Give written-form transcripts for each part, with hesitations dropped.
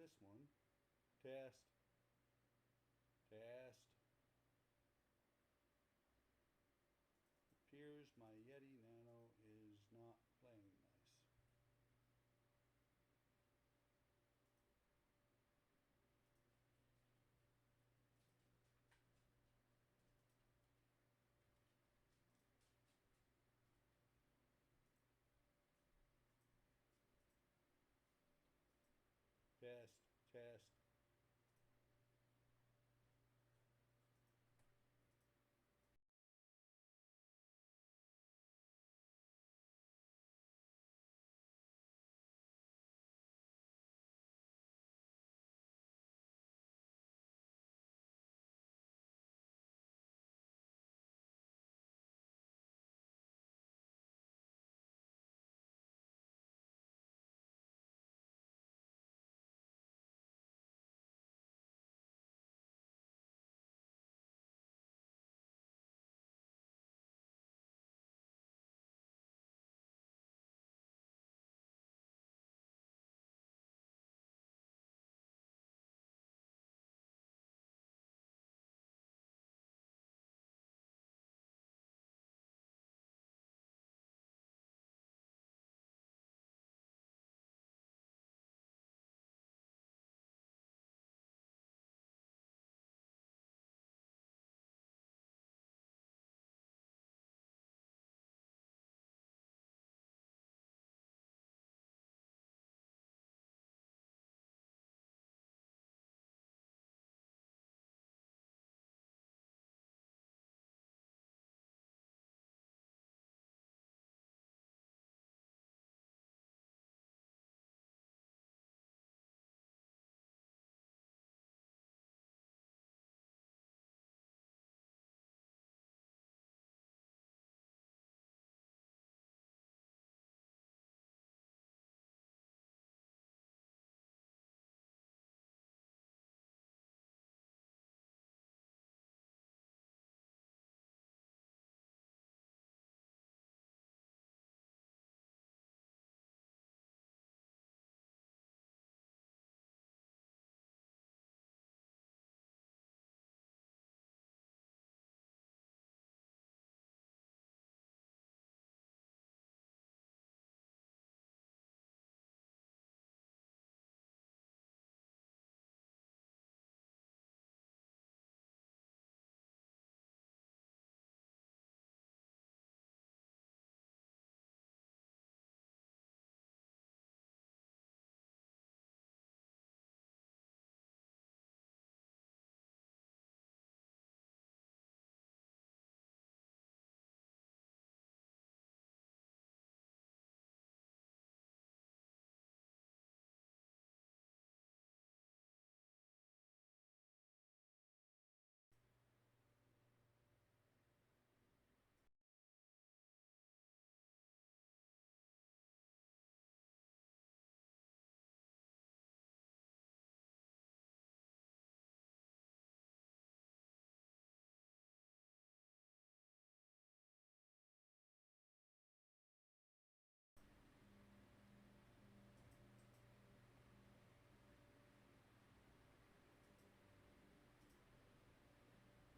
this one. Test. Test. Appears my Yeti Nano is not playing nice. Test. Test.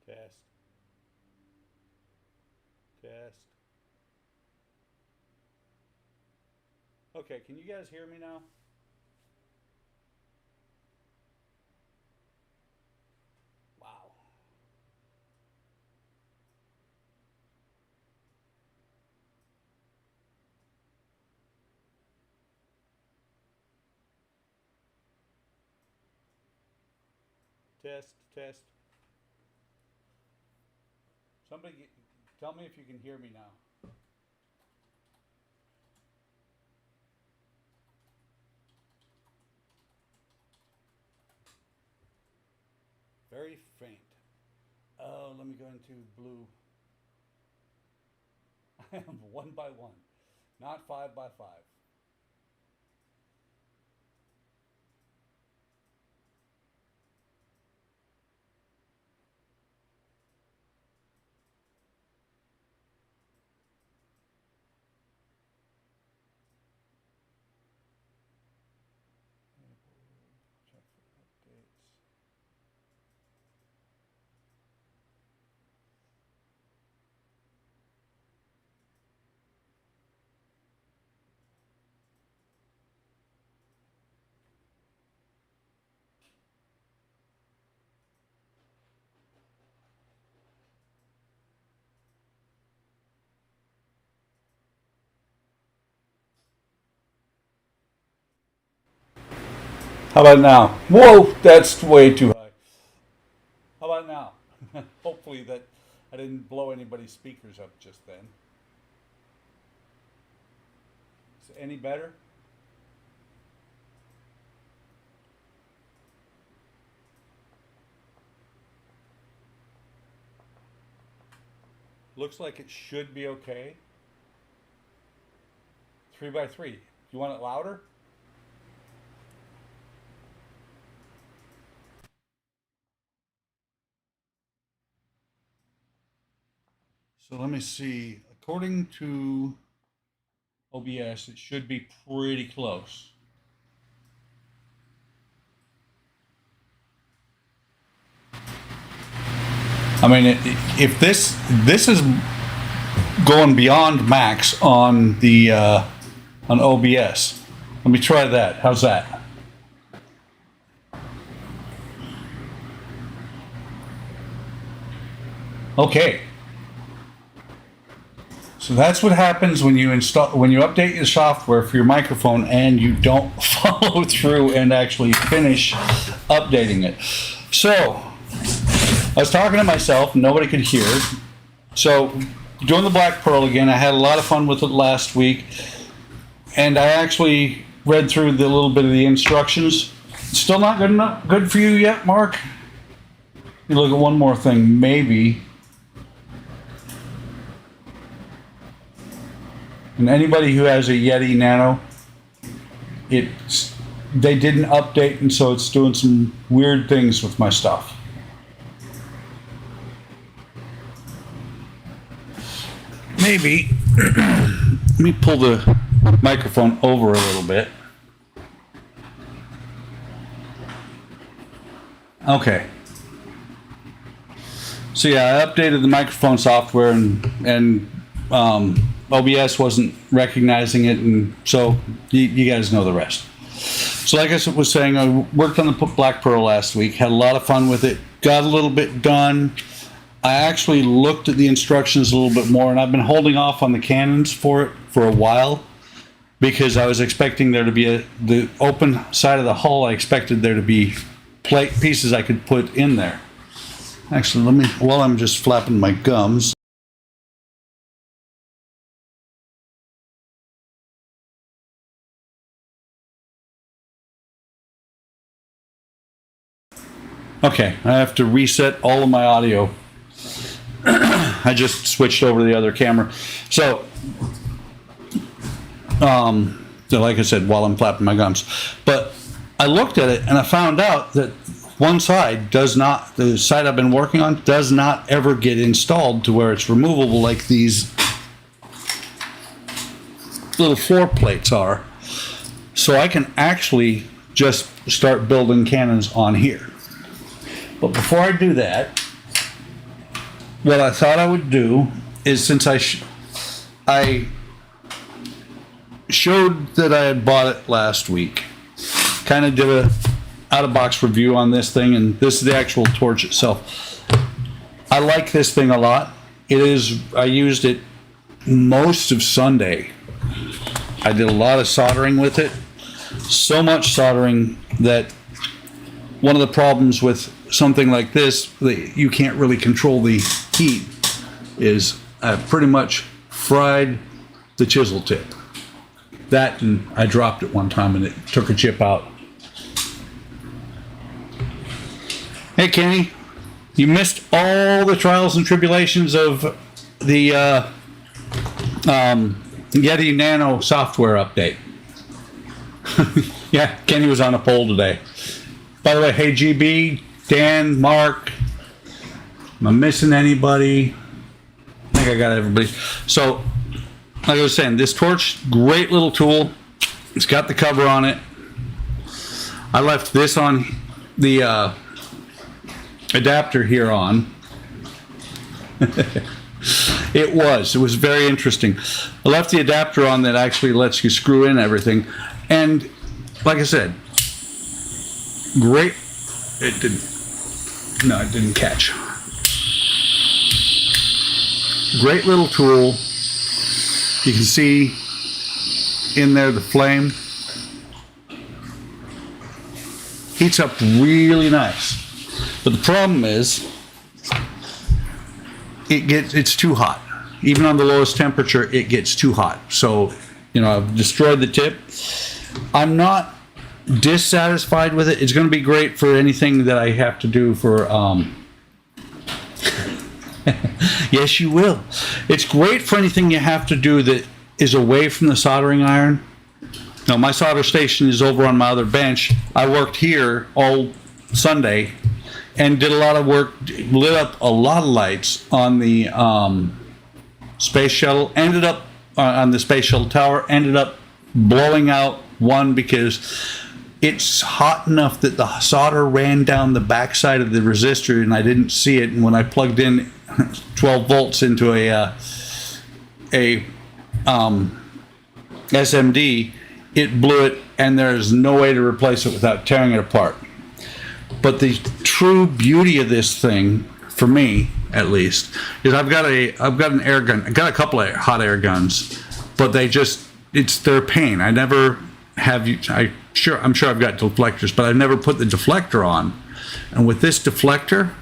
Test. Test. Okay, can you guys hear me now? Wow. Test. Test. Somebody tell me if you can hear me now. Very faint. Oh, let me go into blue. I am one by one, not five by five. Check How about now? Whoa, that's way too high. How about now? Hopefully that I didn't blow anybody's speakers up just then. Is it any better? Looks like it should be okay. 3x3. You want it louder? So let me see. According to OBS, it should be pretty close. I mean, if this is going beyond max on the on OBS, let me try that. How's that? Okay. So that's what happens when you update your software for your microphone and you don't follow through and actually finish updating it. So I was talking to myself, nobody could hear. So doing the Black Pearl again, I had a lot of fun with it last week, and I actually read through the little bit of the instructions. Still not good enough, good for you yet, Mark? You look at one more thing, maybe. And anybody who has a Yeti Nano, they didn't update, and so it's doing some weird things with my stuff. Maybe. Let me pull the microphone over a little bit. Okay. So yeah, I updated the microphone software, and OBS wasn't recognizing it, and so you guys know the rest. So like I was saying, I worked on the Black Pearl last week, had a lot of fun with it, got a little bit done. I actually looked at the instructions a little bit more, and I've been holding off on the cannons for it for a while because I was expecting there to be the open side of the hull. I expected there to be plate pieces I could put in there. Actually, let me, while I'm just flapping my gums. Okay, I have to reset all of my audio. I just switched over to the other camera. So like I said, while I'm flapping my gums. But I looked at it and I found out that one side does not, the side I've been working on, does not ever get installed to where it's removable like these little floor plates are. So I can actually just start building cannons on here. But before I do that, what I thought I would do is, since I showed that I had bought it last week, kind of did a out-of-box review on this thing, and this is the actual torch itself. I like this thing a lot. I used it most of Sunday. I did a lot of soldering with it. So much soldering that one of the problems with something like this, that you can't really control the heat, is I pretty much fried the chisel tip. That, and I dropped it one time and it took a chip out. Hey Kenny, you missed all the trials and tribulations of the Yeti Nano software update. Yeah, Kenny was on a poll today. By the way, hey GB, Dan, Mark, am I missing anybody? I think I got everybody. So, like I was saying, this torch, great little tool. It's got the cover on it. I left this on the adapter here on. It was very interesting. I left the adapter on that actually lets you screw in everything. And like I said, great. It didn't catch. Great little tool. You can see in there the flame. heats up really nice. But the problem is, it's too hot. Even on the lowest temperature, it gets too hot. So, I've destroyed the tip. I'm not dissatisfied with it. It's going to be great for anything that I have to do for, yes, you will. It's great for anything you have to do that is away from the soldering iron. Now, my solder station is over on my other bench. I worked here all Sunday and did a lot of work, lit up a lot of lights on the space shuttle, ended up on the space shuttle tower, ended up blowing out one because it's hot enough that the solder ran down the backside of the resistor and I didn't see it. And when I plugged in 12 volts into a SMD, it blew it, and there's no way to replace it without tearing it apart. But the true beauty of this thing, for me at least, is I've got an air gun. I got a couple of hot air guns, but they're a pain. I never have. I'm sure I've got deflectors, but I've never put the deflector on. And with this deflector,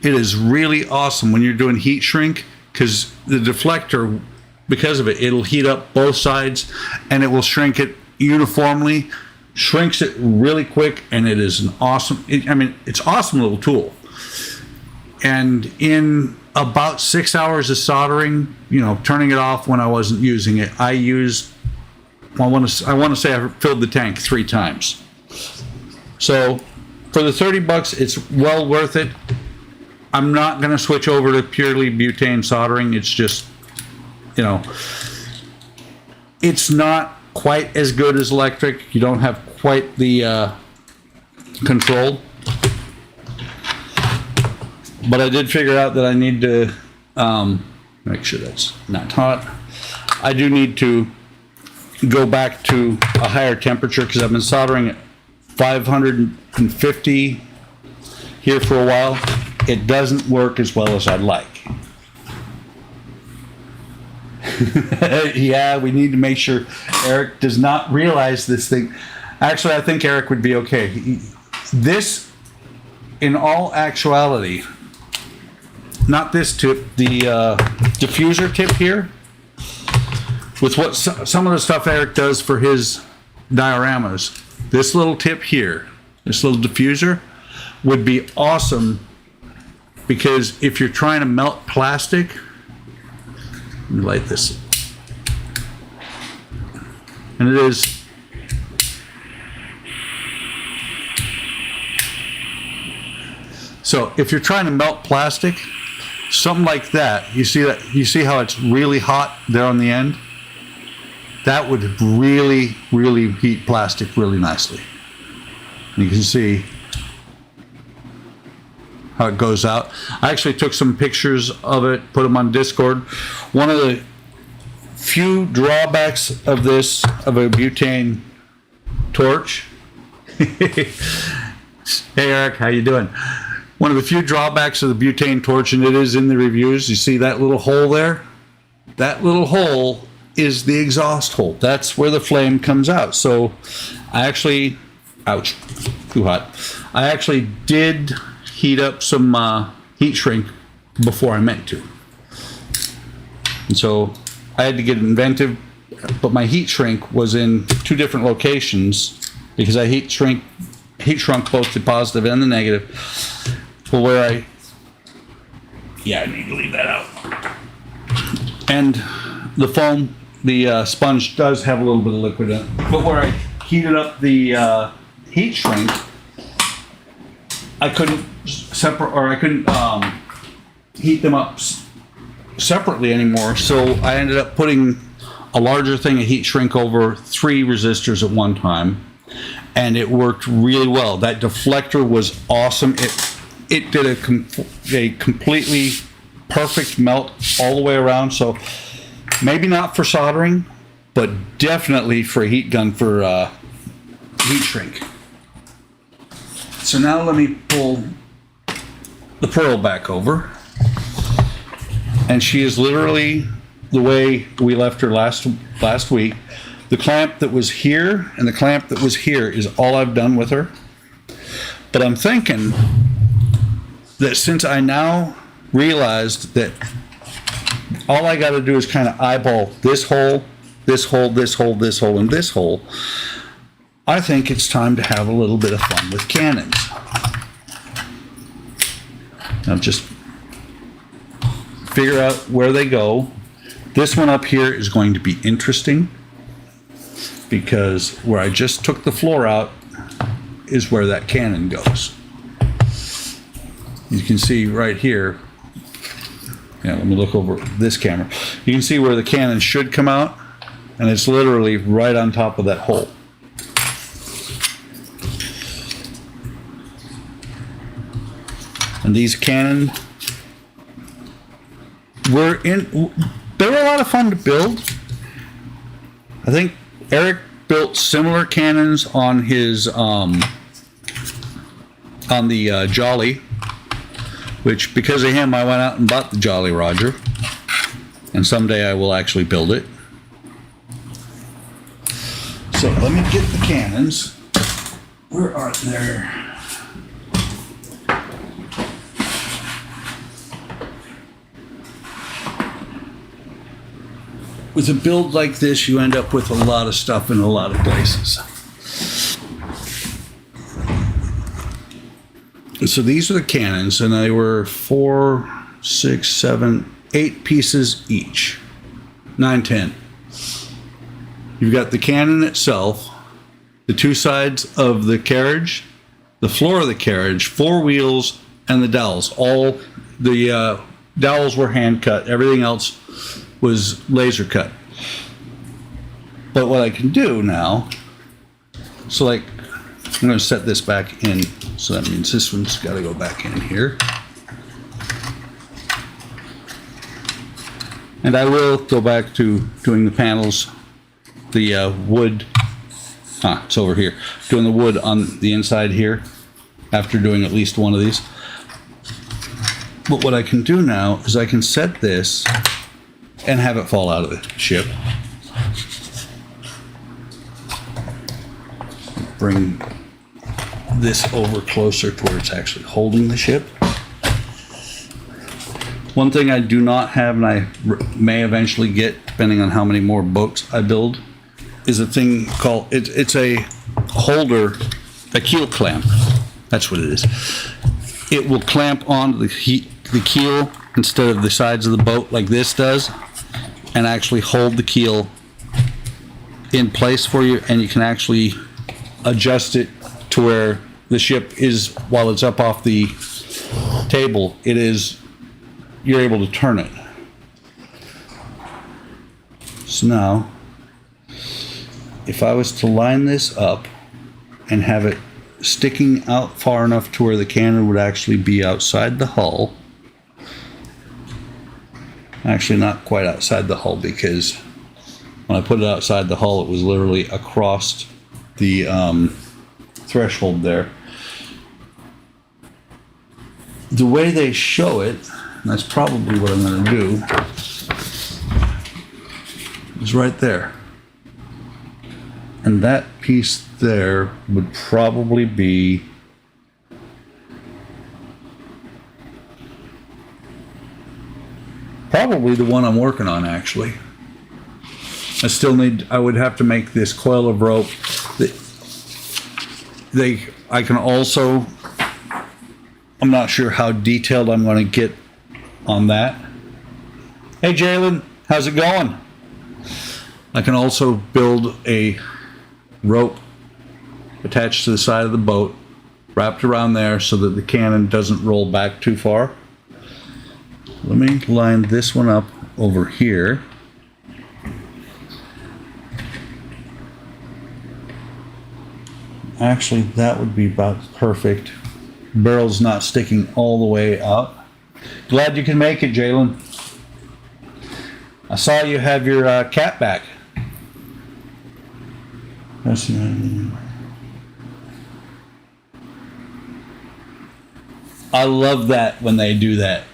it is really awesome when you're doing heat shrink, because the deflector, because of it, it'll heat up both sides and it will shrink it uniformly, shrinks it really quick, and it is it's an awesome little tool. And in about 6 hours of soldering, turning it off when I wasn't using it, I want to say I filled the tank 3 times. So for the $30, it's well worth it. I'm not going to switch over to purely butane soldering. It's just, it's not quite as good as electric. You don't have quite the control. But I did figure out that I need to make sure that's not hot. I do need to go back to a higher temperature because I've been soldering at 550 here for a while. It doesn't work as well as I'd like. Yeah, we need to make sure Eric does not realize this thing. Actually, I think Eric would be okay. This, in all actuality, not this tip, the diffuser tip here, with what some of the stuff Eric does for his dioramas, this little tip here, this little diffuser, would be awesome, because if you're trying to melt plastic, let me light this, and it is so if you're trying to melt plastic, something like that, you see how it's really hot there on the end? That would really, really heat plastic really nicely. And you can see how it goes out. I actually took some pictures of it, put them on Discord. One of the few drawbacks of this, of a butane torch. Hey Eric, how you doing? One of the few drawbacks of the butane torch, and it is in the reviews, you see that little hole there? That little hole is the exhaust hole. That's where the flame comes out. So I actually, ouch, too hot. I actually did heat up some heat shrink before I meant to. And so I had to get inventive, but my heat shrink was in 2 different locations because I heat shrunk both the positive and the negative. Well, where I need to leave that out. And the foam, the sponge does have a little bit of liquid in it, but where I heated up the heat shrink, I couldn't heat them up separately anymore. So I ended up putting a larger thing of heat shrink over 3 resistors at one time, and it worked really well. That deflector was awesome. It did a completely perfect melt all the way around. So maybe not for soldering, but definitely for a heat gun for heat shrink. So now let me pull the Pearl back over. And she is literally the way we left her last week. The clamp that was here and the clamp that was here is all I've done with her. But I'm thinking that since I now realized that all I got to do is kind of eyeball this hole, this hole, this hole, this hole, and this hole, I think it's time to have a little bit of fun with cannons. Now just figure out where they go. This one up here is going to be interesting because where I just took the floor out is where that cannon goes. You can see right here. Yeah, let me look over this camera. You can see where the cannon should come out, and it's literally right on top of that hole. And these cannon they were a lot of fun to build. I think Eric built similar cannons on his on the Jolly, which because of him I went out and bought the Jolly Roger, and someday I will actually build it. So let me get the cannons. Where are they? With a build like this, you end up with a lot of stuff in a lot of places. So these are the cannons, and they were 4, 6, 7, 8 pieces each. 9, 10. You've got the cannon itself, the two sides of the carriage, the floor of the carriage, 4 wheels, and the dowels. All the dowels were hand cut. Everything else was laser cut. But what I can do now, so like, I'm going to set this back in, so that means this one's got to go back in here. And I will go back to doing the panels, the wood, it's over here, doing the wood on the inside here, after doing at least one of these. But what I can do now is I can set this and have it fall out of the ship. Bring this over closer to where it's actually holding the ship. One thing I do not have, and I may eventually get, depending on how many more boats I build, is a thing called, it's a holder, a keel clamp. That's what it is. It will clamp onto the keel instead of the sides of the boat like this does, and actually hold the keel in place for you, and you can actually adjust it to where the ship is, while it's up off the table, you're able to turn it. So now, if I was to line this up and have it sticking out far enough to where the cannon would actually be outside the hull, actually not quite outside the hull, because when I put it outside the hull, it was literally across the threshold there. The way they show it, and that's probably what I'm going to do, is right there. And that piece there would probably be the one I'm working on, actually. I would have to make this coil of rope. I can also, I'm not sure how detailed I'm going to get on that. Hey Jalen, how's it going? I can also build a rope attached to the side of the boat, wrapped around there so that the cannon doesn't roll back too far. Let me line this one up over here. Actually, that would be about perfect. Barrel's not sticking all the way out. Glad you can make it, Jalen. I saw you have your cat back. I love that when they do that.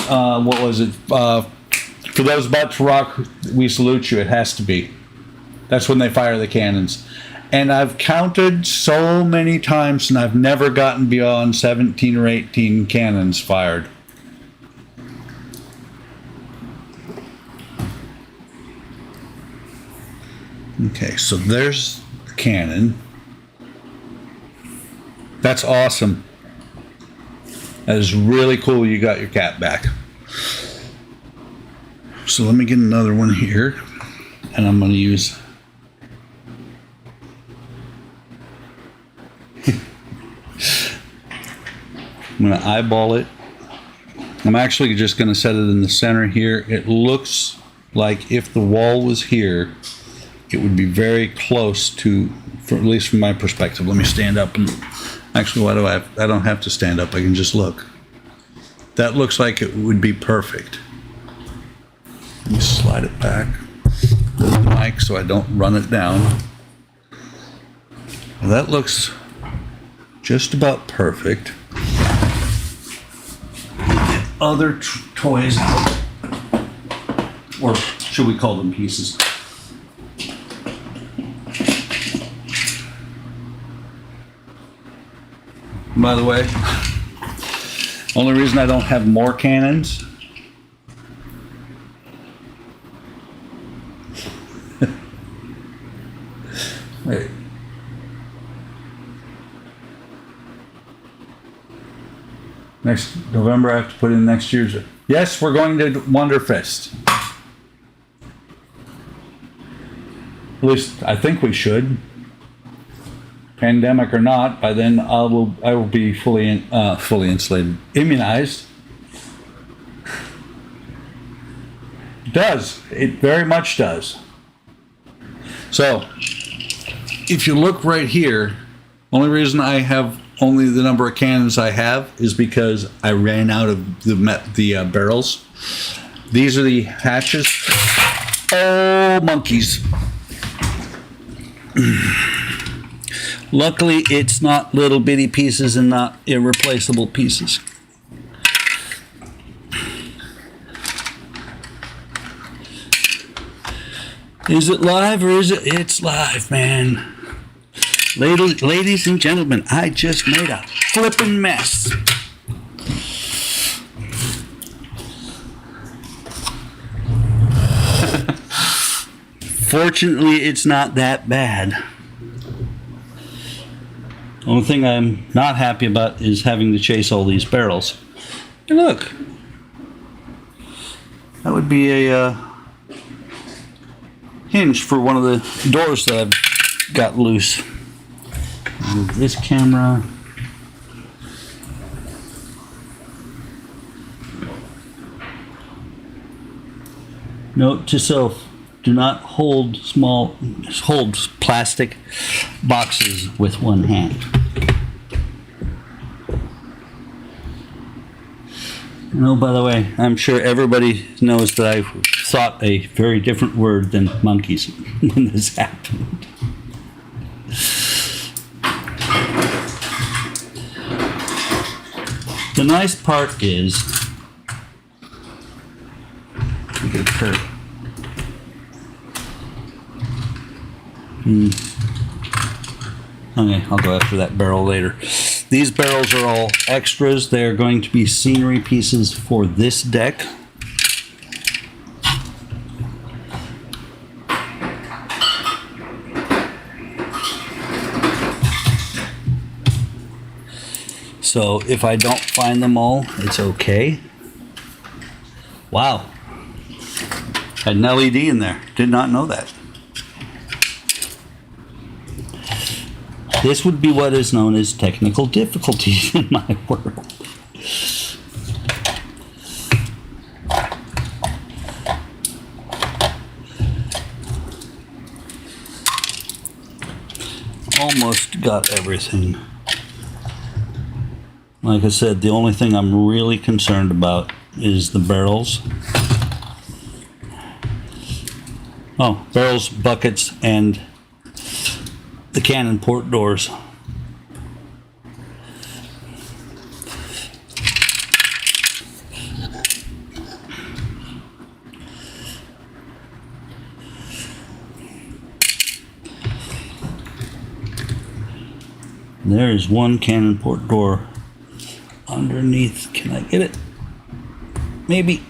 What was it? For those about to rock, we salute you. It has to be. That's when they fire the cannons. And I've counted so many times and I've never gotten beyond 17 or 18 cannons fired. Okay, so there's the cannon. That's awesome. That is really cool. You got your cat back. So let me get another one here, and I'm going to use. I'm going to eyeball it. I'm actually just going to set it in the center here. It looks like if the wall was here, it would be very close to, at least from my perspective. Let me stand up and. Actually, why do I don't have to stand up. I can just look. That looks like it would be perfect. Let me slide it back. Move the mic so I don't run it down. Well, that looks just about perfect. Get other toys out. Or should we call them pieces? By the way, only reason I don't have more cannons wait. Next November I have to put in next year's. Yes, we're going to Wonderfest. At least I think we should. Pandemic or not, by then I will be fully insulated, immunized. It does. It very much does. So, if you look right here, only reason I have only the number of cannons I have is because I ran out of the barrels. These are the hatches. Oh, monkeys. Luckily, it's not little bitty pieces and not irreplaceable pieces. Is it live or is it? It's live, man. Ladies and gentlemen, I just made a flippin' mess. Fortunately, it's not that bad. The only thing I'm not happy about is having to chase all these barrels. And look, that would be a hinge for one of the doors that I've got loose. Move this camera. Note to self. Do not hold plastic boxes with one hand. No, by the way, I'm sure everybody knows that I thought a very different word than monkeys when this happened. The nice part is, get a curve. Okay, I'll go after that barrel later. These barrels are all extras. They're going to be scenery pieces for this deck. So if I don't find them all, it's okay. Wow. Had an LED in there. Did not know that. This would be what is known as technical difficulties in my world. Almost got everything. Like I said, the only thing I'm really concerned about is the barrels. Oh, barrels, buckets, and the cannon port doors. There is one cannon port door underneath. Can I get it? Maybe.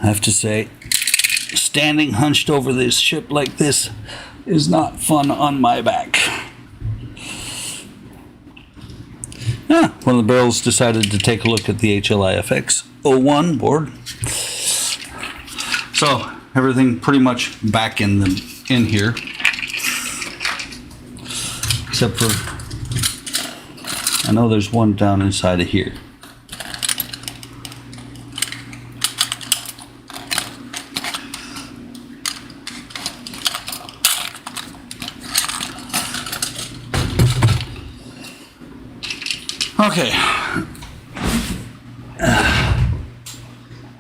I have to say, standing hunched over this ship like this is not fun on my back. One of the barrels decided to take a look at the HLIFX 01 board. So everything pretty much back in here, except for I know there's one down inside of here. Okay.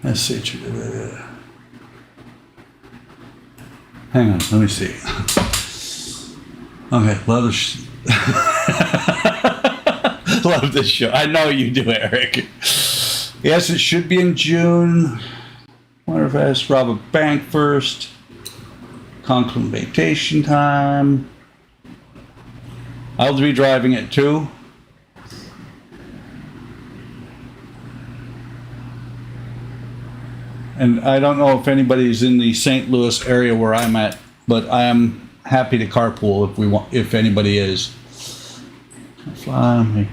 Let's see. Hang on, let me see. Okay, love this show. I know you do, Eric. Yes, it should be in June. Winterfest, rob a bank first. Conclimatation time. I'll be driving it too. And I don't know if anybody's in the St. Louis area where I'm at, but I am happy to carpool if anybody is. Fly.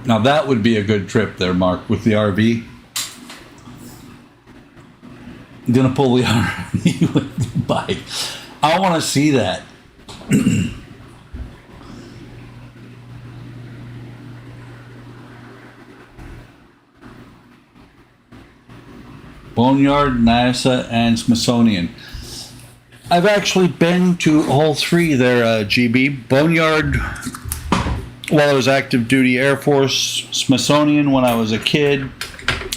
Now that would be a good trip there, Mark, with the RV. I'm gonna pull the RV with the bike. I want to see that. Boneyard, NASA, and Smithsonian. I've actually been to all three there, GB. Boneyard while I was active duty Air Force, Smithsonian when I was a kid,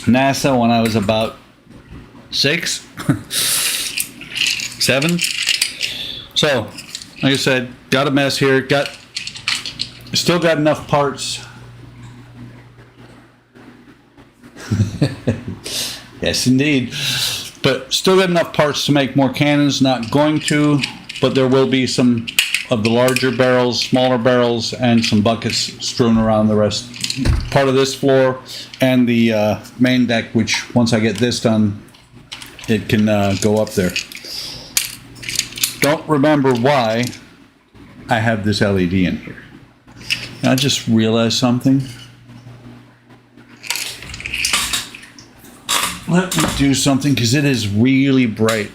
NASA when I was about 6, 7. So, like I said, got a mess here. Still got enough parts. Yes, indeed. But still got enough parts to make more cannons. Not going to, but there will be some of the larger barrels, smaller barrels, and some buckets strewn around the rest. Part of this floor and the main deck, which once I get this done, it can go up there. Don't remember why I have this LED in here. I just realized something. Let me do something because it is really bright.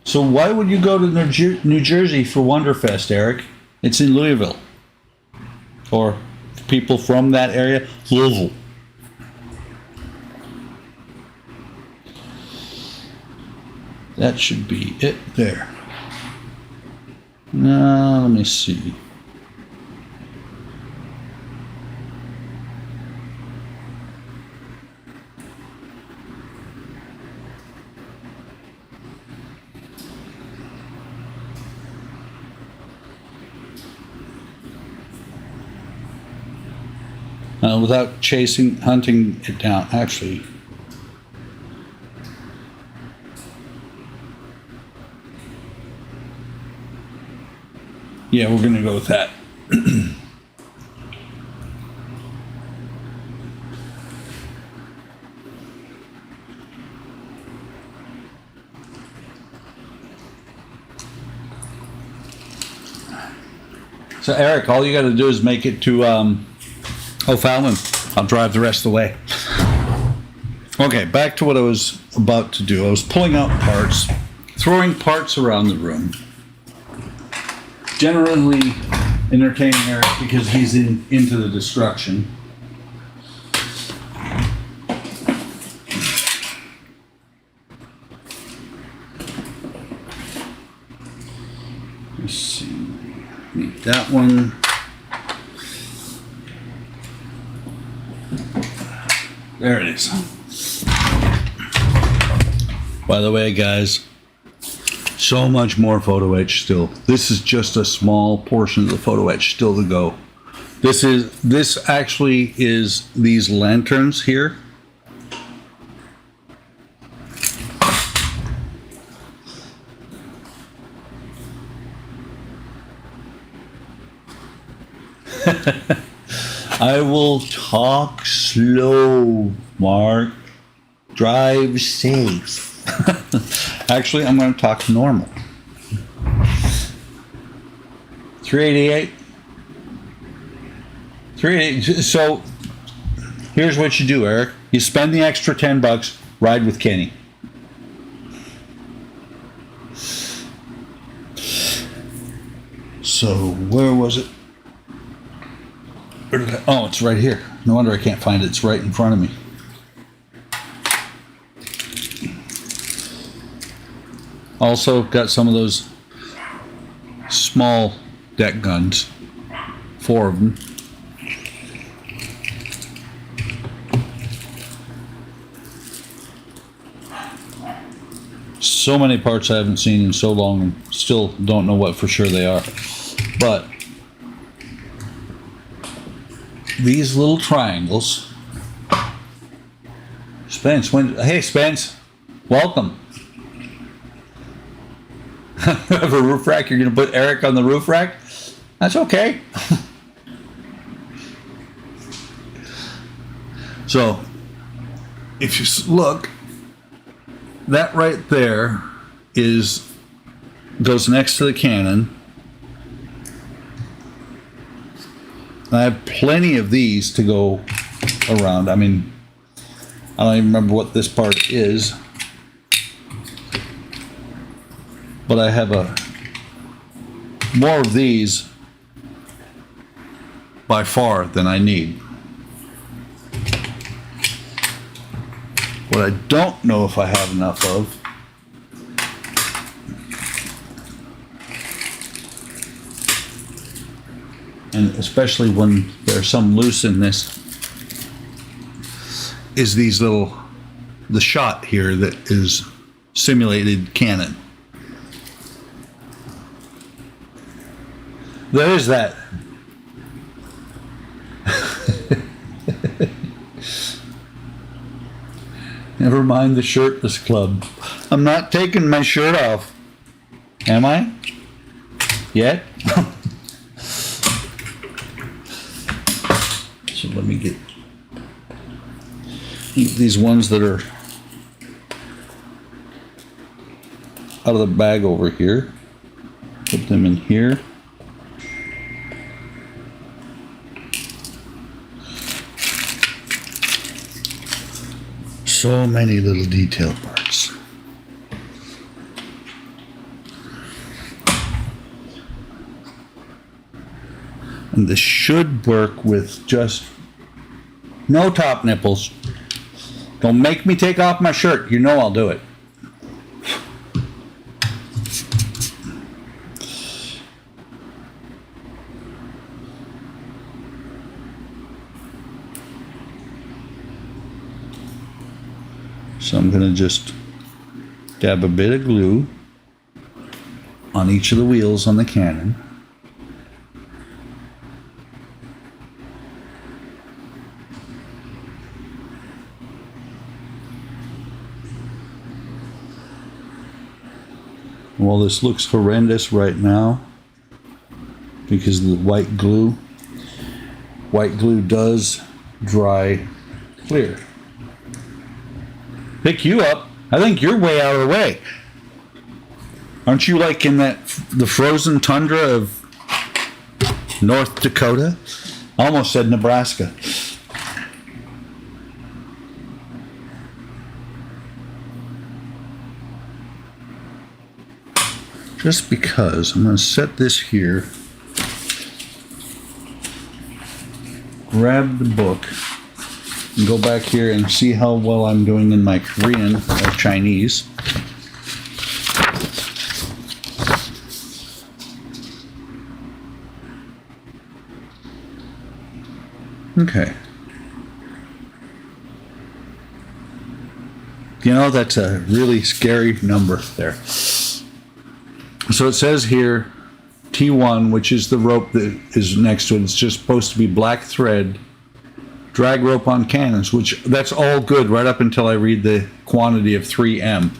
So why would you go to New Jersey for Wonderfest, Eric? It's in Louisville. Or people from that area, Louisville. That should be it there. Now, let me see. Without hunting it down, actually. Yeah, we're going to go with that. So, Eric, all you got to do is make it to O'Fallon. I'll drive the rest of the way. Okay, back to what I was about to do. I was pulling out parts, throwing parts around the room. Generally entertaining Eric because he's into the destruction. Let's see. Need that one. There it is. By the way, guys, so much more photo etch still. This is just a small portion of the photo etch still to go. This actually is these lanterns here. I will talk slow, Mark. Drive safe. Actually, I'm going to talk normal. 388. 388. So here's what you do, Eric. You spend the extra $10, ride with Kenny. So where was it? Oh, it's right here. No wonder I can't find it. It's right in front of me. Also got some of those small deck guns. 4 of them. So many parts I haven't seen in so long and still don't know what for sure they are. But these little triangles. Spence, hey Spence, welcome. Have a roof rack. You're going to put Eric on the roof rack? That's okay. So, if you look, that right there goes next to the cannon. I have plenty of these to go around. I mean, I don't even remember what this part is. But I have more of these by far than I need. What I don't know if I have enough of and especially when there's some loose in this is the shot here that is simulated cannon. There is that. Never mind the shirtless club. I'm not taking my shirt off. Am I? Yet? So let me get these ones that are out of the bag over here. Put them in here. So many little detail parts. And this should work with just no top nipples. Don't make me take off my shirt. You know I'll do it. So I'm going to just dab a bit of glue on each of the wheels on the cannon. Well, this looks horrendous right now because of the white glue. White glue does dry clear. Pick you up. I think you're way out of the way. Aren't you like in the frozen tundra of North Dakota? I almost said Nebraska. Just because I'm going to set this here, grab the book, and go back here and see how well I'm doing in my Korean or Chinese. Okay. You know, that's a really scary number there. So it says here, T1, which is the rope that is next to it, it's just supposed to be black thread, drag rope on cannons, which that's all good right up until I read the quantity of 3M.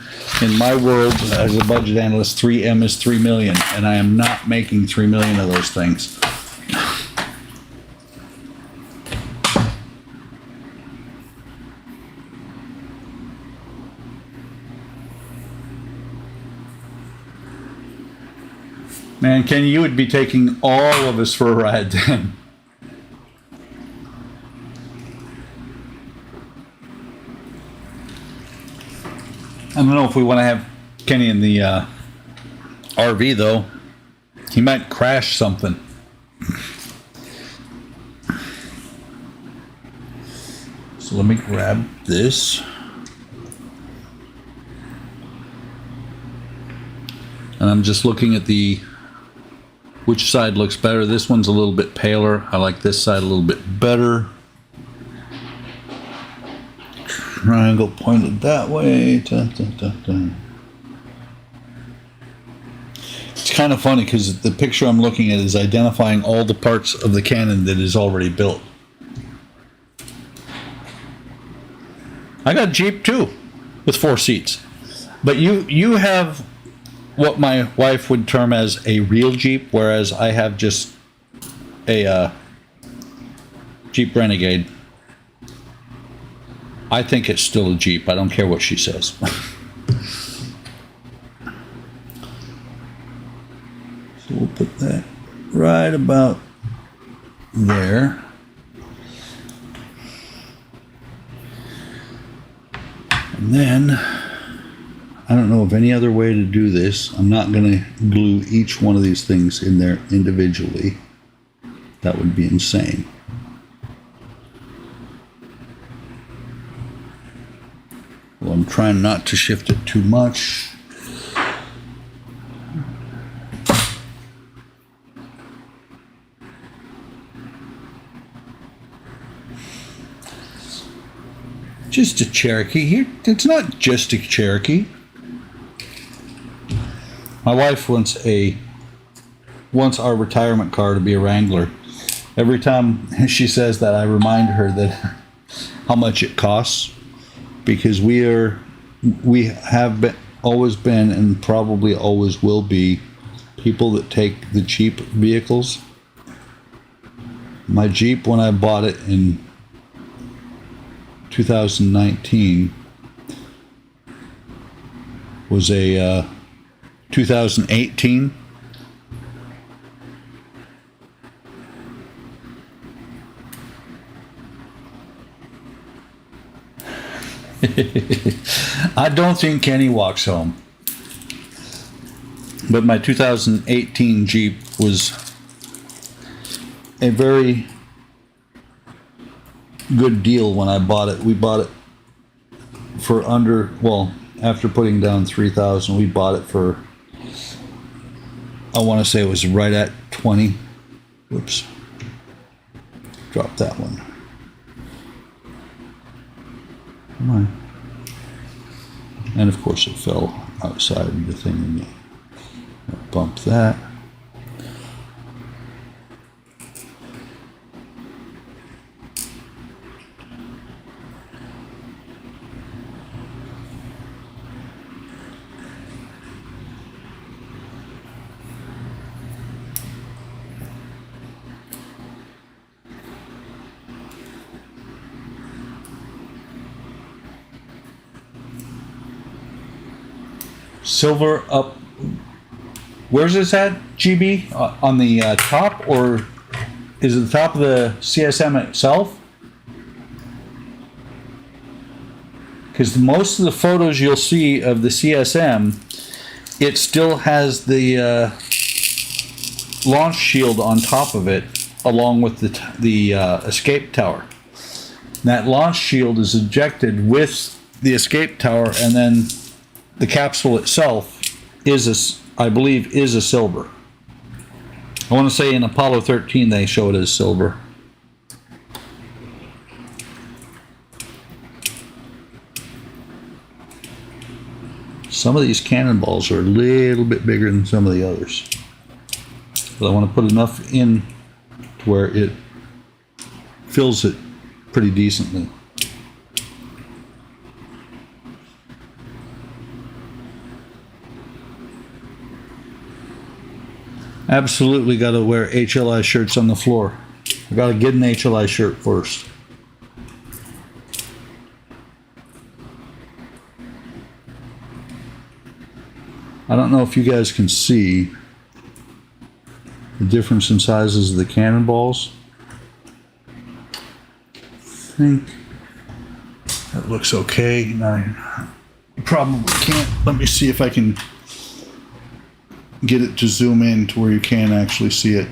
In my world, as a budget analyst, 3M is 3 million, and I am not making 3 million of those things. Man, Kenny, you would be taking all of us for a ride then. I don't know if we want to have Kenny in the RV, though. He might crash something. So let me grab this. And I'm just looking at which side looks better. This one's a little bit paler. I like this side a little bit better. Triangle pointed that way. Dun, dun, dun, dun. It's kind of funny because the picture I'm looking at is identifying all the parts of the cannon that is already built. I got a Jeep too with 4 seats. But you have what my wife would term as a real Jeep, whereas I have just a Jeep Renegade. I think it's still a Jeep. I don't care what she says. So we'll put that right about there. And then I don't know of any other way to do this. I'm not going to glue each one of these things in there individually. That would be insane. Well, I'm trying not to shift it too much. Just a Cherokee here. It's not just a Cherokee. My wife wants our retirement car to be a Wrangler. Every time she says that, I remind her that how much it costs, because we have always been and probably always will be people that take the cheap vehicles. My Jeep, when I bought it in 2019, was a 2018. I don't think Kenny walks home. But my 2018 Jeep was a very good deal when I bought it. We bought it for under, well, after putting down $3,000, we bought it for, I want to say it was right at 20. Whoops. Drop that one. Come on. And of course it fell outside of the thing and bump that. Silver up. Where's this at, GB? On the top, or is it the top of the CSM itself? Because most of the photos you'll see of the CSM, it still has the launch shield on top of it, along with the escape tower. That launch shield is ejected with the escape tower, and then the capsule itself is, I believe, is a silver. I want to say in Apollo 13 they show it as silver. Some of these cannonballs are a little bit bigger than some of the others. But I want to put enough in to where it fills it pretty decently. Absolutely got to wear HLI shirts on the floor. I got to get an HLI shirt first. I don't know if you guys can see the difference in sizes of the cannonballs. I think that looks okay. I probably can't. Let me see if I can get it to zoom in to where you can actually see it.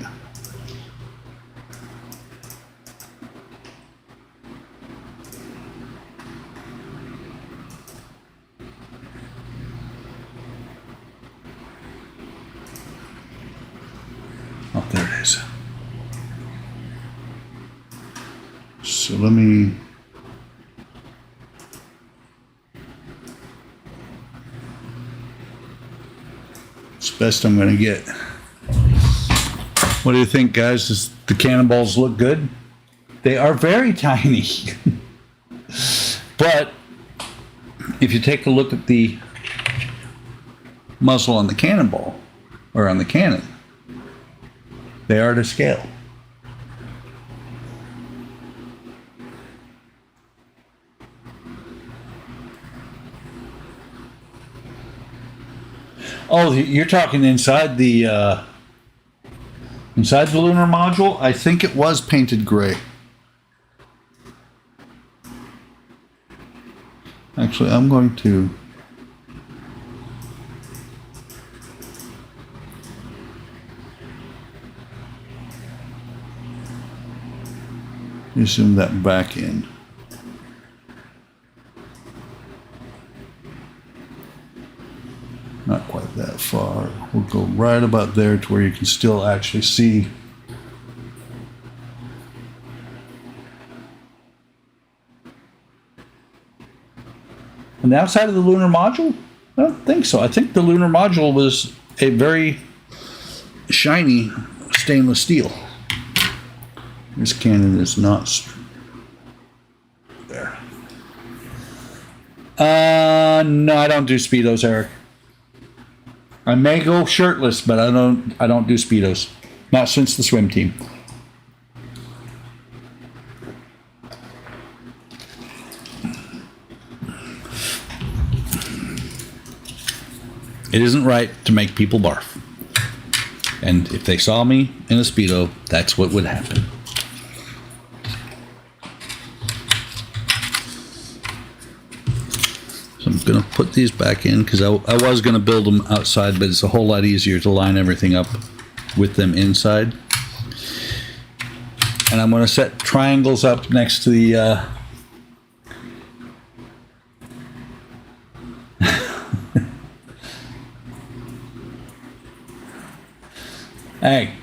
Oh, there it is. So let me it's the best I'm going to get. What do you think, guys? Does the cannonballs look good? They are very tiny. But if you take a look at the muzzle on the cannonball, or on the cannon, they are to scale. Oh, you're talking inside the lunar module? I think it was painted gray. Actually, I'm going to zoom that back in. Not quite that far. We'll go right about there to where you can still actually see. On the outside of the lunar module? I don't think so. I think the lunar module was a very shiny stainless steel. This cannon is not there. No, I don't do Speedos, Eric. I may go shirtless, but I don't do Speedos. Not since the swim team. It isn't right to make people barf. And if they saw me in a Speedo, that's what would happen. So I'm going to put these back in because I was going to build them outside, but it's a whole lot easier to line everything up with them inside. And I'm going to set triangles up next to the Hey,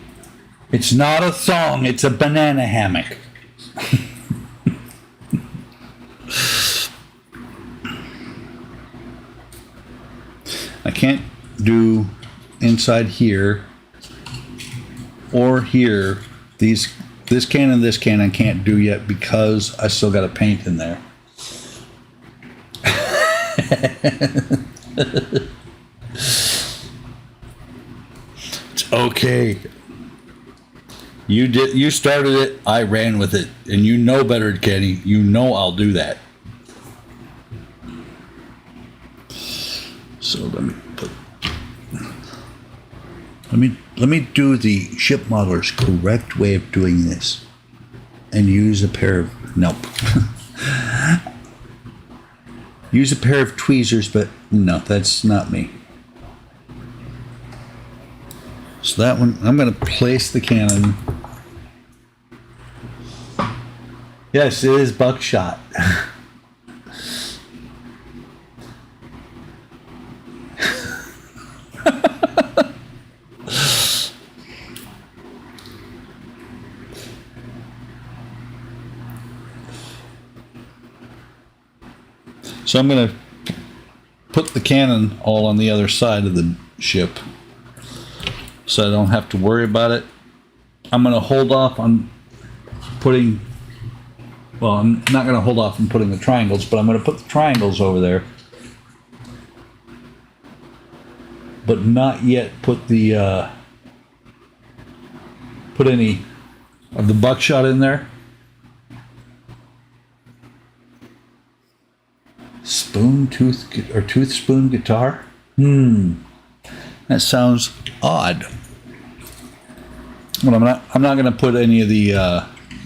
it's not a thong, it's a banana hammock. I can't do inside here or here. This cannon can't do yet because I still got a paint in there. It's okay. You started it, I ran with it, and you know better, Kenny. You know I'll do that. So let me do the ship modeler's correct way of doing this, and use a pair of use a pair of tweezers, but no, that's not me. So that one, I'm going to place the cannon. Yes, it is buckshot. So I'm going to put the cannon all on the other side of the ship, so I don't have to worry about it. I'm going to hold off on putting, well, I'm not going to hold off on putting the triangles, but I'm going to put the triangles over there, but not yet put the put any of the buckshot in there. Tooth spoon guitar. That sounds odd. Well, I'm not going to put any of the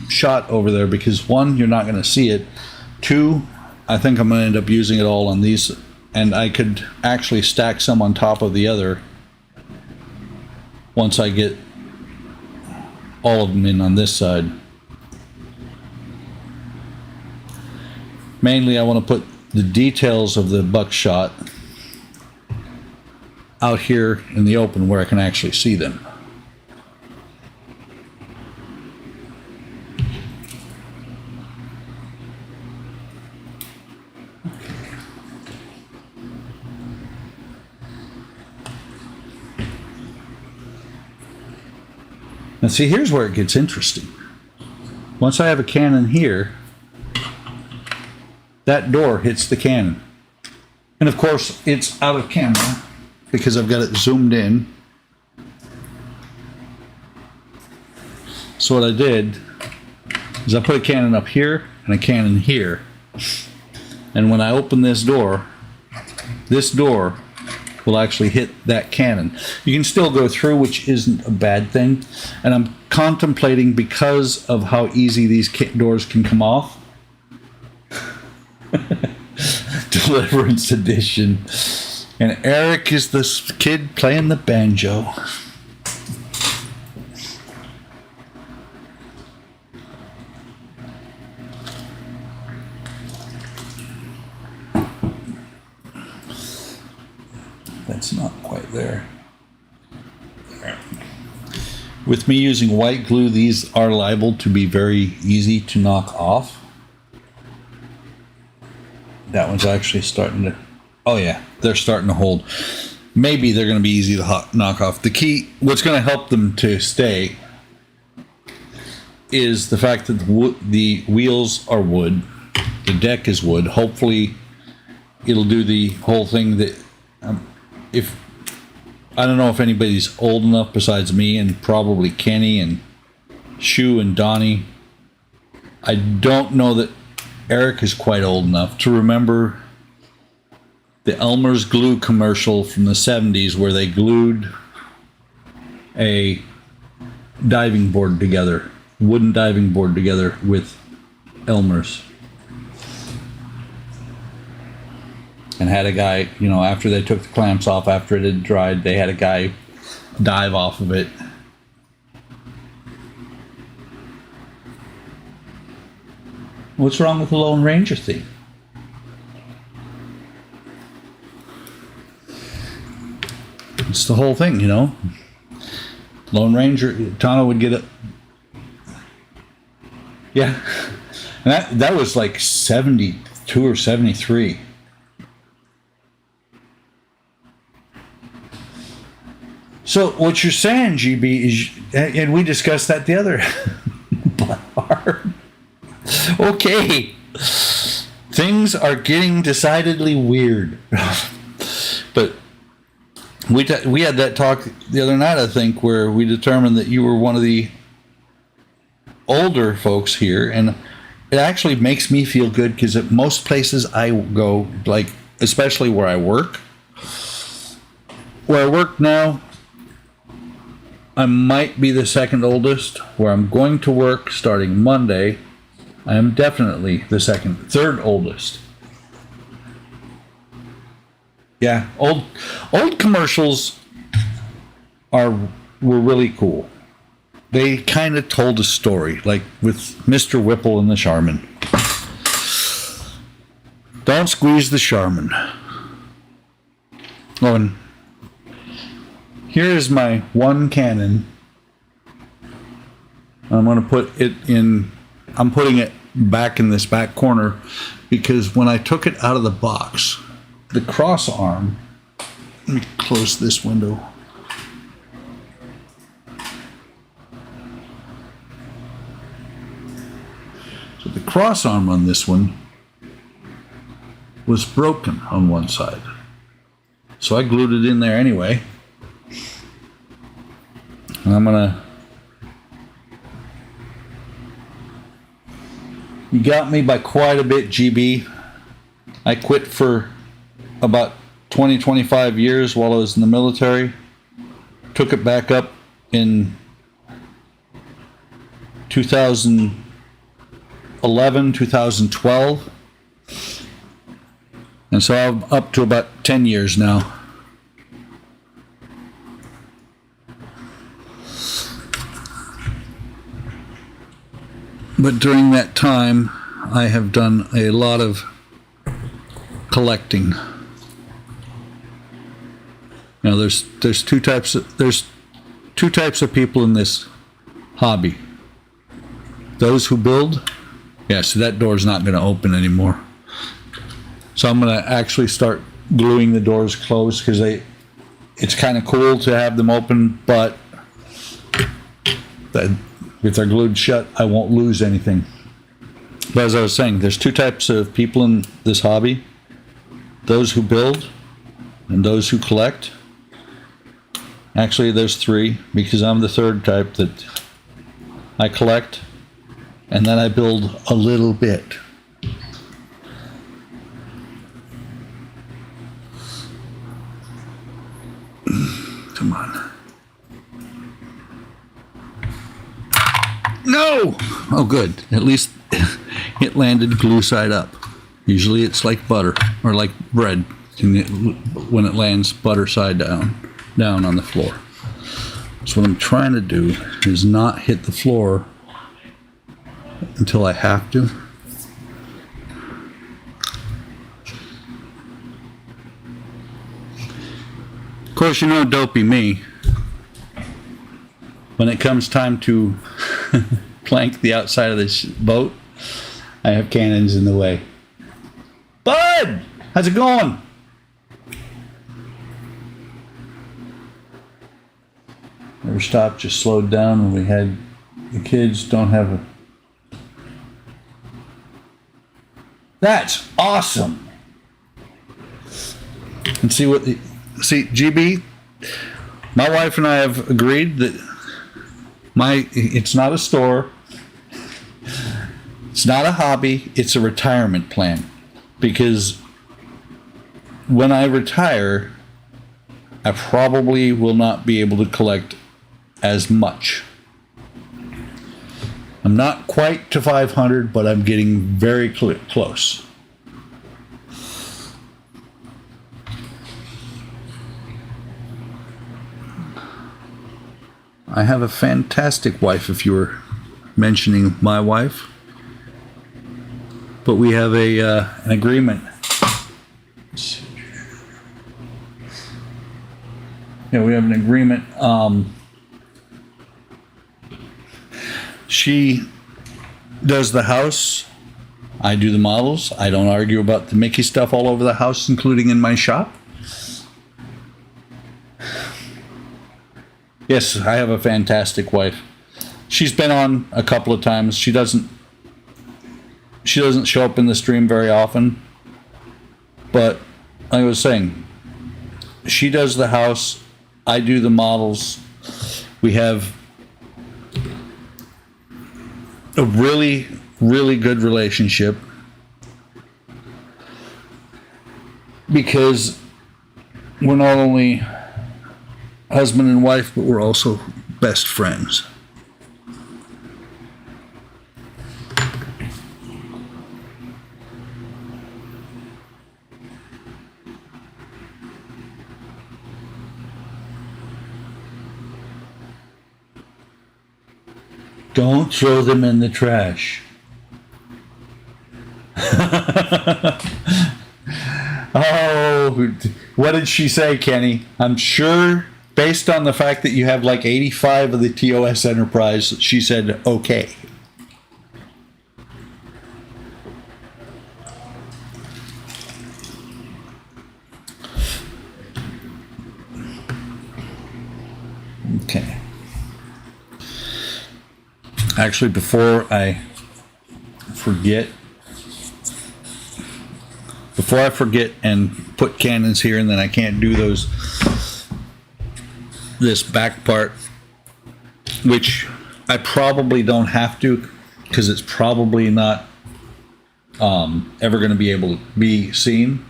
shot over there because, one, you're not going to see it. Two, I think I'm going to end up using it all on these, and I could actually stack some on top of the other once I get all of them in on this side. Mainly I want to put the details of the buckshot out here in the open where I can actually see them. Now see, here's where it gets interesting. Once I have a cannon here, that door hits the cannon. And of course, it's out of camera because I've got it zoomed in. So what I did is I put a cannon up here and a cannon here. And when I open this door will actually hit that cannon. You can still go through, which isn't a bad thing. And I'm contemplating, because of how easy these doors can come off, Deliverance Edition. And Eric is this kid playing the banjo. That's not quite there. There. With me using white glue, these are liable to be very easy to knock off. That one's actually starting to, oh yeah, they're starting to hold. Maybe they're going to be easy to knock off. The key, what's going to help them to stay, is the fact that the wheels are wood, the deck is wood. Hopefully it'll do the whole thing that, if I don't know if anybody's old enough besides me and probably Kenny and Shu and Donnie. I don't know that Eric is quite old enough to remember the Elmer's glue commercial from the 70s where they glued a diving board together, wooden diving board together with Elmer's. And had a guy, you know, after they took the clamps off, after it had dried, they had a guy dive off of it. What's wrong with the Lone Ranger theme? It's the whole thing, you know. Lone Ranger, Tano would get it. Yeah. And that was like 72 or 73. So what you're saying, GB, is, and we discussed that the other part. Okay, things are getting decidedly weird. But we had that talk the other night, I think, where we determined that you were one of the older folks here, and it actually makes me feel good because at most places I go, like especially where I work now, I might be the second oldest. Where I'm going to work starting Monday, I am definitely the third oldest. Yeah, old commercials were really cool. They kind of told a story, like with Mr. Whipple and the Charmin. Don't squeeze the Charmin. Oh, and here is my one cannon. I'm going to put it in, I'm putting it back in this back corner because when I took it out of the box, the cross arm, let me close this window. So the cross arm on this one was broken on one side. So I glued it in there anyway. And I'm gonna... You got me by quite a bit, GB. I quit for about 20-25 years while I was in the military. Took it back up in 2011, 2012. And so I'm up to about 10 years now. But during that time, I have done a lot of collecting. You know, there's two types of people in this hobby. Those who build. Yeah, so that door's not going to open anymore. So I'm going to actually start gluing the doors closed because it's kind of cool to have them open, but if they're glued shut, I won't lose anything. But as I was saying, there's two types of people in this hobby. Those who build and those who collect. Actually, there's three, because I'm the third type that I collect and then I build a little bit. Come on. No! Oh, good. At least it landed glue side up. Usually it's like butter or like bread when it lands butter side down on the floor. So what I'm trying to do is not hit the floor until I have to. Of course, you know dopey me. When it comes time to plank the outside of this boat, I have cannons in the way. Bud! How's it going? Never stopped, just slowed down when we had the kids. Don't have a... That's awesome! And see what the... See, GB, my wife and I have agreed that it's not a store, it's not a hobby, it's a retirement plan. Because when I retire, I probably will not be able to collect as much. I'm not quite to 500, but I'm getting very close. I have a fantastic wife, if you were mentioning my wife. But we have an agreement. Yeah, we have an agreement. She does the house. I do the models. I don't argue about the Mickey stuff all over the house, including in my shop. Yes, I have a fantastic wife. She's been on a couple of times. She doesn't show up in the stream very often. But like I was saying, she does the house, I do the models. We have a really, really good relationship because we're not only husband and wife, but we're also best friends. Don't throw them in the trash. Oh, what did she say, Kenny? I'm sure, based on the fact that you have like 85 of the TOS Enterprise, she said, okay. Actually, before I forget and put cannons here, and then I can't do this back part, which I probably don't have to, because it's probably not ever going to be able to be seen.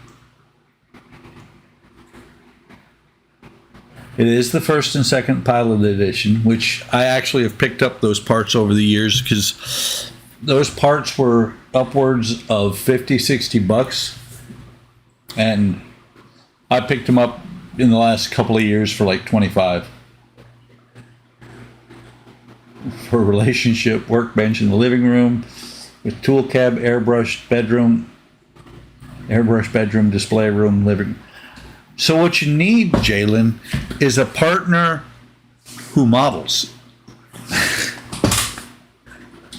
It is the first and second pilot edition, which I actually have picked up those parts over the years, because those parts were upwards of 50, 60 bucks. And I picked them up in the last couple of years for like 25. For a relationship, workbench in the living room, with tool cab, airbrush bedroom, display room, living. So what you need, Jalen, is a partner who models.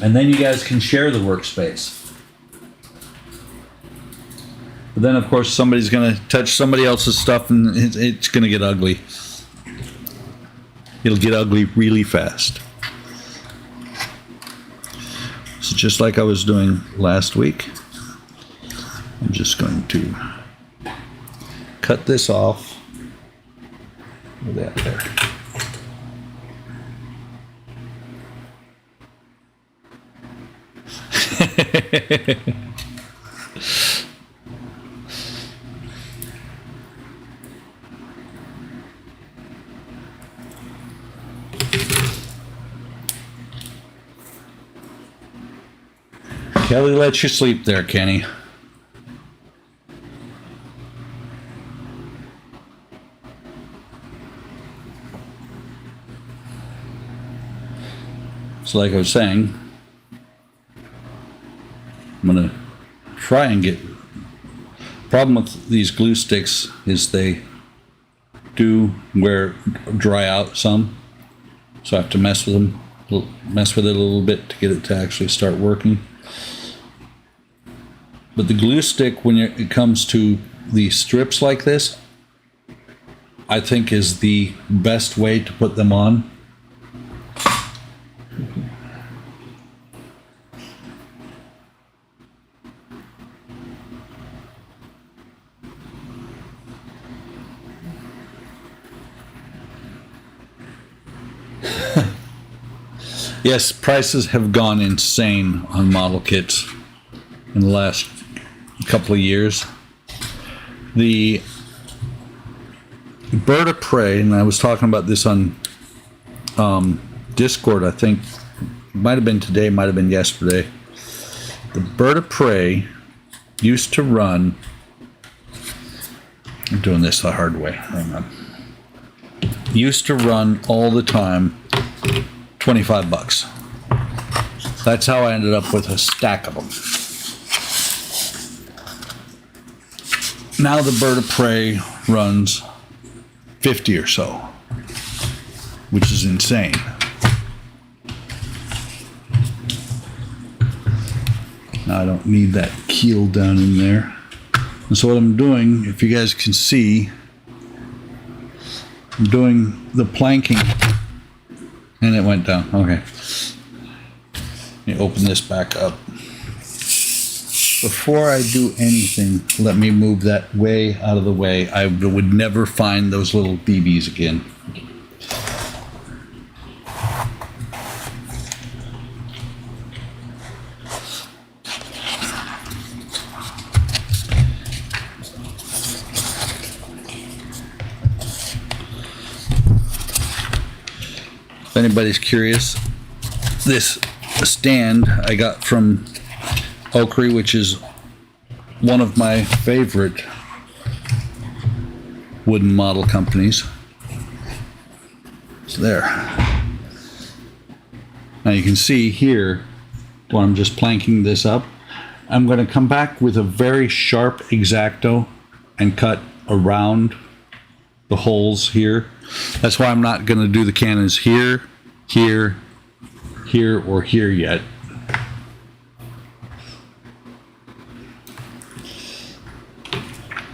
And then you guys can share the workspace. But then, of course, somebody's going to touch somebody else's stuff, and it's going to get ugly. It'll get ugly really fast. So just like I was doing last week, I'm just going to cut this off with that there. Kelly lets you sleep there, Kenny. So like I was saying, I'm going to try and get... Problem with these glue sticks is they do dry out some. So I have to mess with it a little bit to get it to actually start working. But the glue stick, when it comes to the strips like this, I think is the best way to put them on. Yes, prices have gone insane on model kits in the last couple of years. The bird of prey, and I was talking about this on Discord, I think, might have been today, might have been yesterday. The bird of prey used to run, I'm doing this the hard way, hang on. Used to run all the time 25 bucks. That's how I ended up with a stack of them. Now the bird of prey runs 50 or so, which is insane. Now I don't need that keel down in there. And so what I'm doing, if you guys can see, I'm doing the planking, and it went down. Okay. Let me open this back up. Before I do anything, let me move that way out of the way. I would never find those little BBs again. If anybody's curious, this stand I got from Oakery, which is one of my favorite wooden model companies. So there. Now you can see here, when I'm just planking this up, I'm going to come back with a very sharp X-Acto and cut around the holes here. That's why I'm not going to do the cannons here, here, here, or here yet.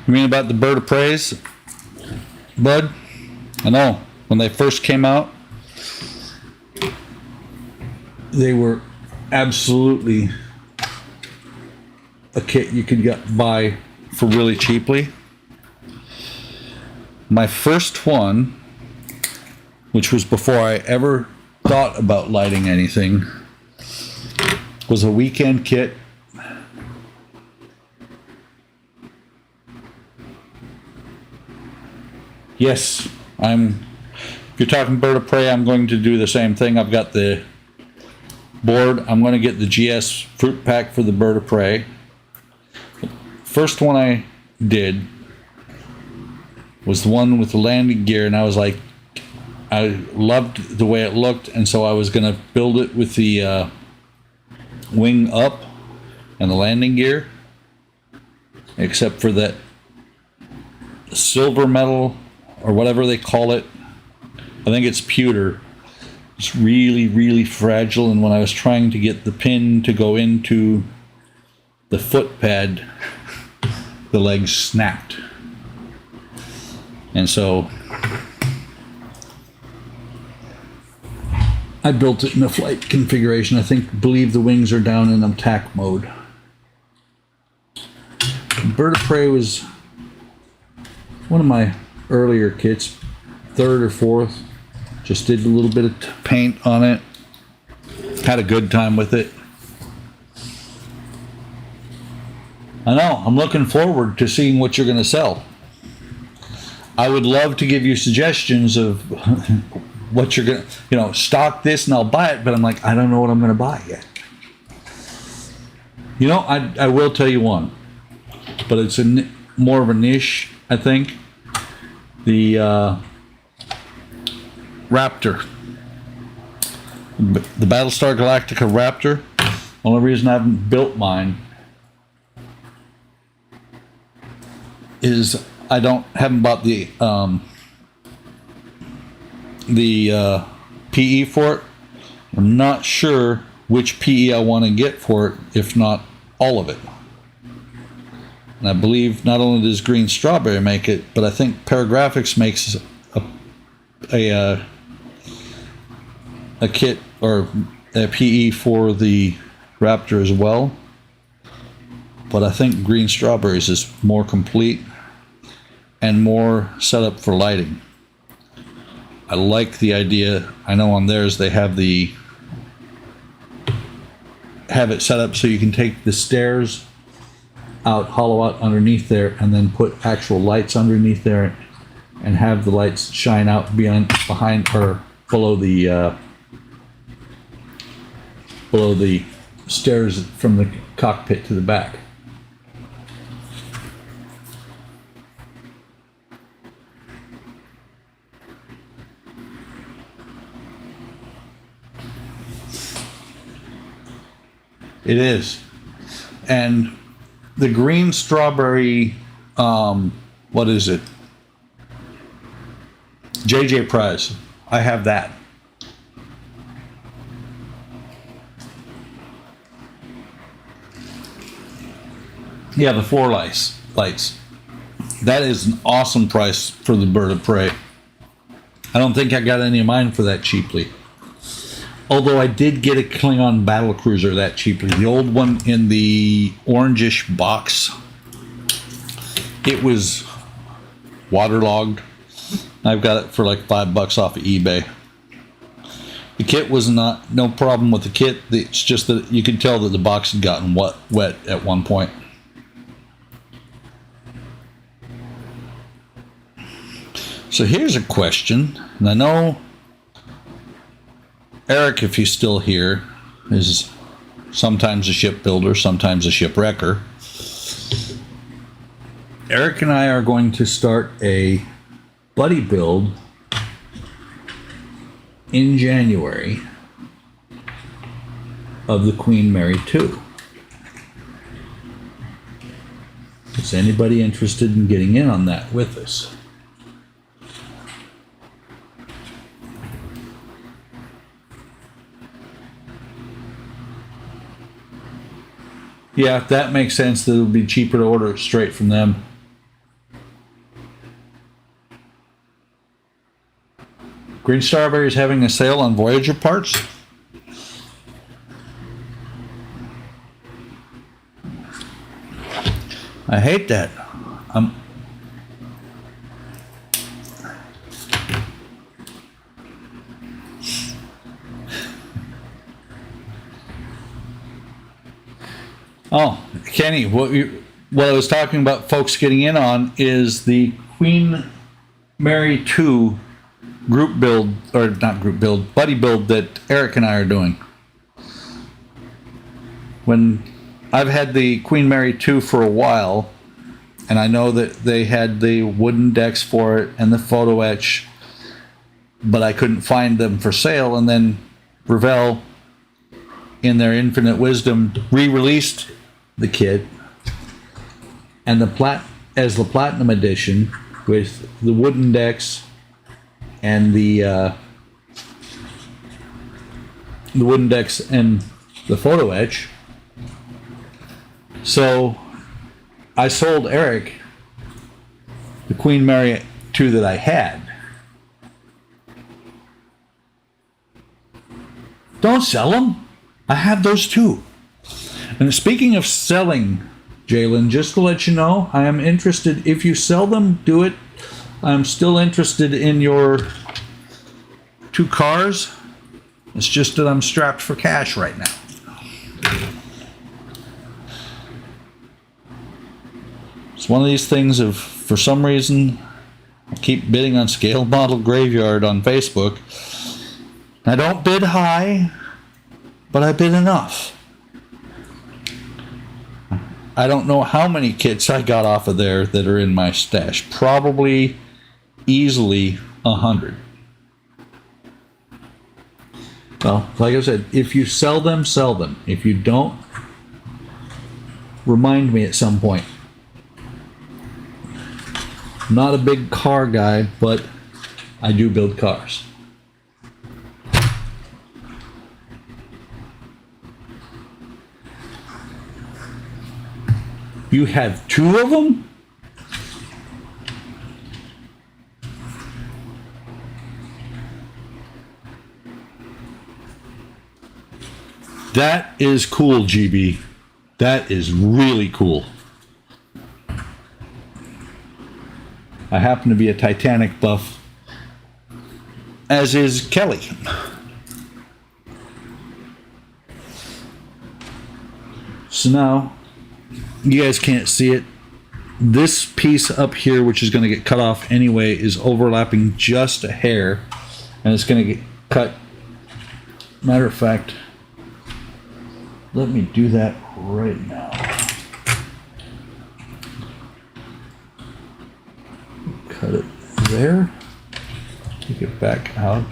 You mean about the bird of preys, bud? I know, when they first came out, they were absolutely a kit you could buy for really cheaply. My first one, which was before I ever thought about lighting anything, was a weekend kit. Yes, if you're talking bird of prey, I'm going to do the same thing. I've got the board. I'm going to get the GS fruit pack for the bird of prey. First one I did was the one with the landing gear, and I was like, I loved the way it looked, and so I was going to build it with the wing up and the landing gear, except for that silver metal or whatever they call it. I think it's pewter. It's really, really fragile, and when I was trying to get the pin to go into the foot pad, the legs snapped. And so I built it in a flight configuration. I believe the wings are down in attack mode. Bird of Prey was one of my earlier kits, third or fourth. Just did a little bit of paint on it. Had a good time with it. I know, I'm looking forward to seeing what you're going to sell. I would love to give you suggestions of what you're going to, stock this and I'll buy it, but I'm like, I don't know what I'm going to buy yet. I will tell you one, but it's more of a niche, I think. The Raptor. The Battlestar Galactica Raptor. Only reason I haven't built mine is I haven't bought the PE for it. I'm not sure which PE I want to get for it, if not all of it. And I believe not only does Green Strawberry make it, but I think Paragraphics makes a kit or a PE for the Raptor as well. But I think Green Strawberries is more complete and more set up for lighting. I like the idea. I know on theirs they have it set up so you can take the stairs out, hollow out underneath there, and then put actual lights underneath there and have the lights shine out behind or below the stairs from the cockpit to the back. It is. And the Green Strawberry, what is it? JJ Prize. I have that. Yeah, the floor lights. That is an awesome price for the Bird of Prey. I don't think I got any of mine for that cheaply. Although I did get a Klingon battle cruiser that cheaply. The old one in the orangish box. It was waterlogged. I've got it for like $5 off of eBay. The kit was no problem with the kit. It's just that you could tell that the box had gotten wet at one point. So here's a question, and I know Eric, if he's still here, is sometimes a shipbuilder, sometimes a shipwrecker. Eric and I are going to start a buddy build in January of the Queen Mary 2. Is anybody interested in getting in on that with us? Yeah, if that makes sense, that it'll be cheaper to order it straight from them. Green Strawberry is having a sale on Voyager parts. I hate that. Um, oh, Kenny, what I was talking about folks getting in on is the Queen Mary 2 group build, or not group build, buddy build that Eric and I are doing. When I've had the Queen Mary 2 for a while, and I know that they had the wooden decks for it and the photo etch, but I couldn't find them for sale. And then Revell, in their infinite wisdom, re-released the kit and the platinum edition with the wooden decks and the wooden decks and the photo etch. So I sold Eric the Queen Mary 2 that I had. Don't sell them. I have those too. And speaking of selling, Jalen, just to let you know, I am interested. If you sell them, do it. I'm still interested in your 2 cars. It's just that I'm strapped for cash right now. It's one of these things of, for some reason, I keep bidding on Scale Model Graveyard on Facebook. I don't bid high, but I bid enough. I don't know how many kits I got off of there that are in my stash. Probably easily 100. Well, like I said, if you sell them, sell them. If you don't, remind me at some point. I'm not a big car guy, but I do build cars. You have 2 of them? That is cool, GB. That is really cool. I happen to be a Titanic buff, as is Kelly. So now, you guys can't see it. This piece up here, which is going to get cut off anyway, is overlapping just a hair, and it's going to get cut. Matter of fact, let me do that right now. Cut it there. Take it back out.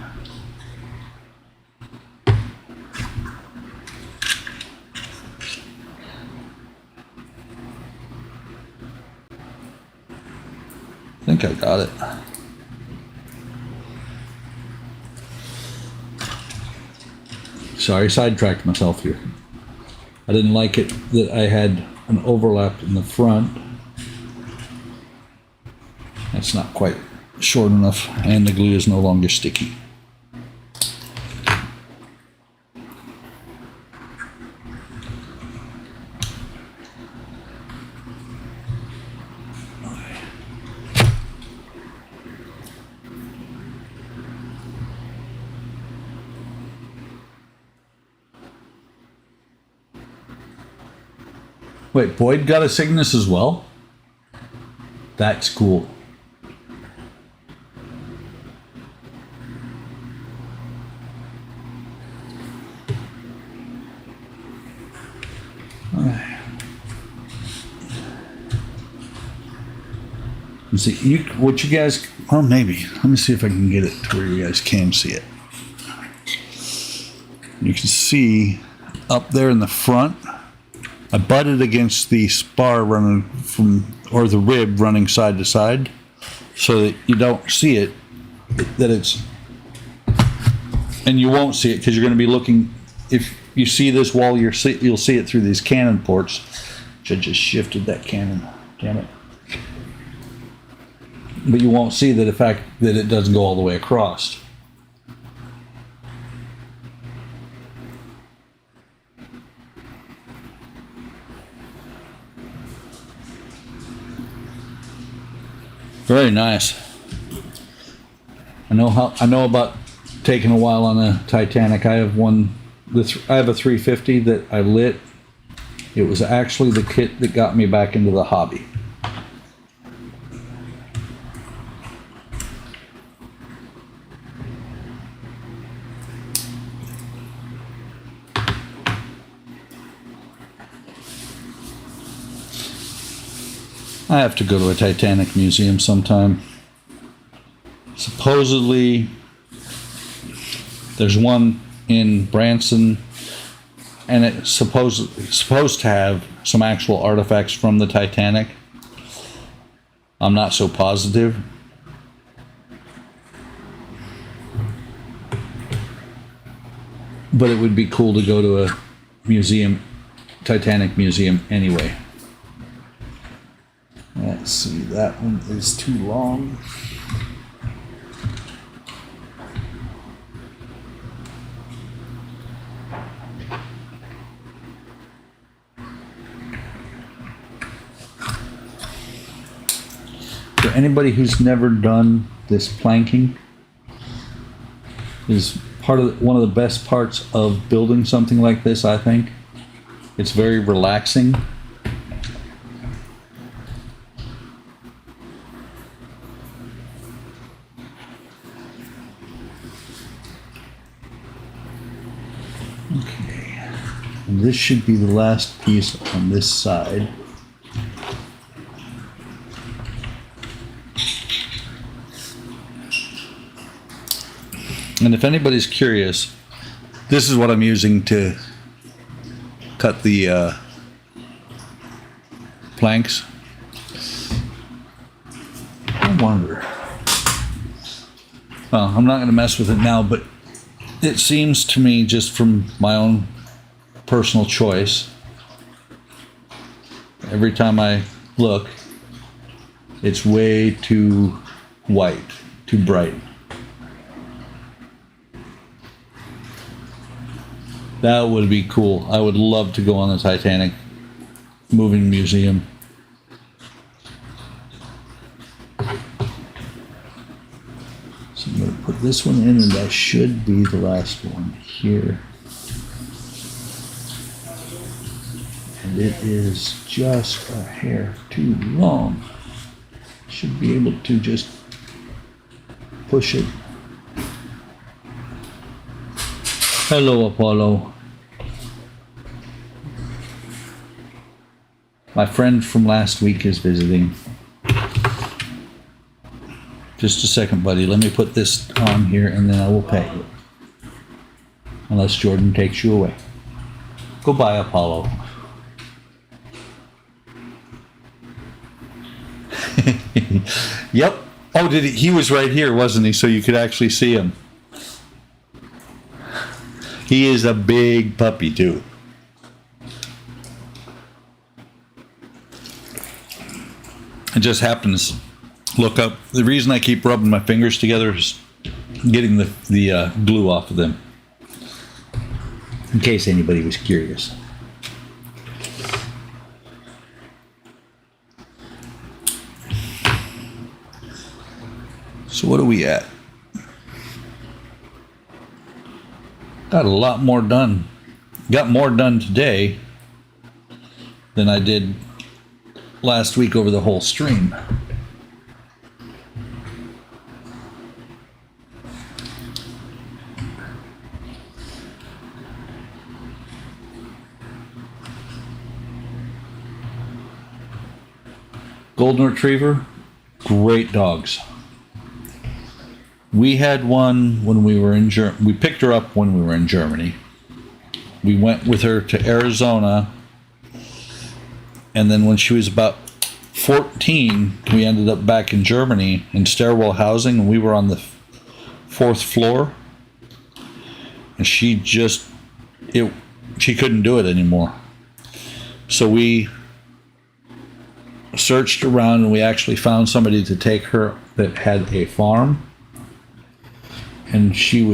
I think I got it. Sorry, sidetracked myself here. I didn't like it that I had an overlap in the front. That's not quite short enough, and the glue is no longer sticky. Wait, Boyd got a Cygnus as well? That's cool. Let's see, what you guys, well, maybe. Let me see if I can get it to where you guys can see it. You can see up there in the front, I butted against the spar running from, or the rib running side to side, so that you don't see it, that it's, and you won't see it because you're going to be looking, if you see this wall, you'll see it through these cannon ports, which I just shifted that cannon, damn it. But you won't see the fact that it doesn't go all the way across. Very nice. I know about taking a while on a Titanic. I have I have a 350 that I lit. It was actually the kit that got me back into the hobby. I have to go to a Titanic museum sometime. Supposedly, there's one in Branson, and it's supposed to have some actual artifacts from the Titanic. I'm not so positive. But it would be cool to go to a museum, Titanic museum anyway. Let's see, that one is too long. For anybody who's never done this planking, is one of the best parts of building something like this, I think. It's very relaxing. Okay, and this should be the last piece on this side. And if anybody's curious, this is what I'm using to cut the planks. I wonder. Well, I'm not going to mess with it now, but it seems to me, just from my own personal choice, every time I look, it's way too white, too bright. That would be cool. I would love to go on the Titanic moving museum. So I'm going to put this one in, and that should be the last one here. And it is just a hair too long. Should be able to just push it. Hello, Apollo. My friend from last week is visiting. Just a second, buddy. Let me put this on here, and then I will pay you. Unless Jordan takes you away. Goodbye, Apollo. Yep. Oh, did he was right here, wasn't he? So you could actually see him. He is a big puppy, too. It just happens. Look up. The reason I keep rubbing my fingers together is getting the glue off of them. In case anybody was curious. So what are we at? Got a lot more done. Got more done today than I did last week over the whole stream. Golden Retriever, great dogs. We had one when we were in Germany. We picked her up when we were in Germany. We went with her to Arizona. And then when she was about 14, we ended up back in Germany in stairwell housing, and we were on the 4th floor. And she couldn't do it anymore. So we searched around, and we actually found somebody to take her that had a farm. And she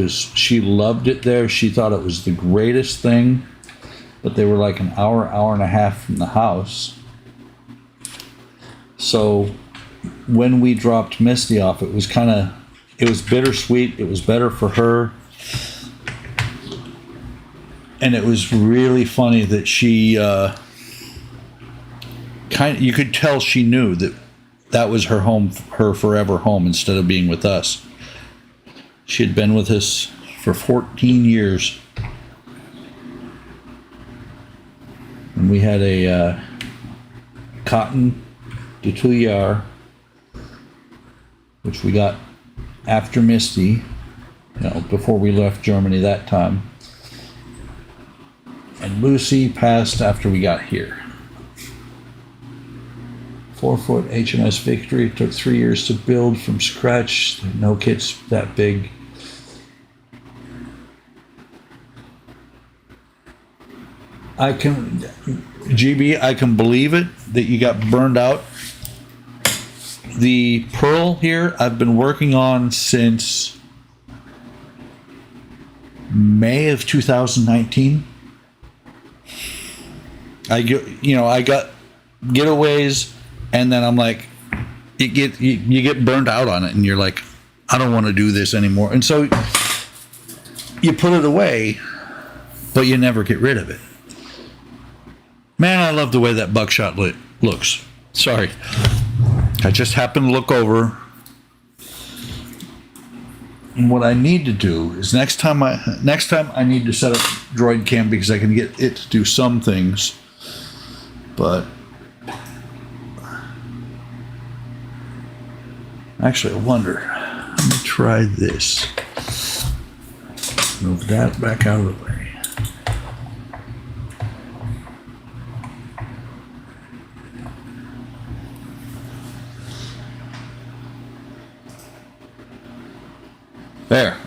loved it there. She thought it was the greatest thing. But they were like an hour and a half from the house. So when we dropped Misty off, it was bittersweet. It was better for her. And it was really funny that she, you could tell she knew that was her home, her forever home, instead of being with us. She had been with us for 14 years. And we had a cotton Dutouillard, which we got after Misty, before we left Germany that time. And Lucy passed after we got here. 4-foot HMS Victory. Took 3 years to build from scratch. No kits that big. I can believe it that you got burned out. The Pearl here, I've been working on since May of 2019. I got getaways, and then I'm like, you get burned out on it, and you're like, I don't want to do this anymore. And so you put it away, but you never get rid of it. Man, I love the way that buckshot looks. Sorry. I just happened to look over. And what I need to do is next time I need to set up Droid Cam, because I can get it to do some things. But actually, I wonder. Let me try this. Move that back out of the way. There.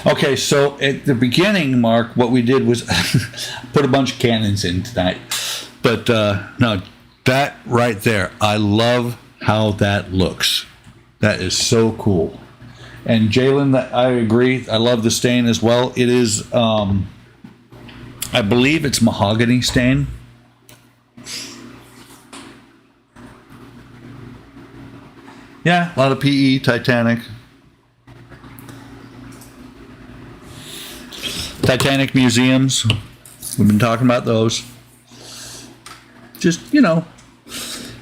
Okay, so at the beginning, Mark, what we did was put a bunch of cannons in tonight. But no, that right there, I love how that looks. That is so cool. And Jalen, I agree. I love the stain as well. It is, I believe it's mahogany stain. Yeah, a lot of PE, Titanic. Titanic museums. We've been talking about those. Just, your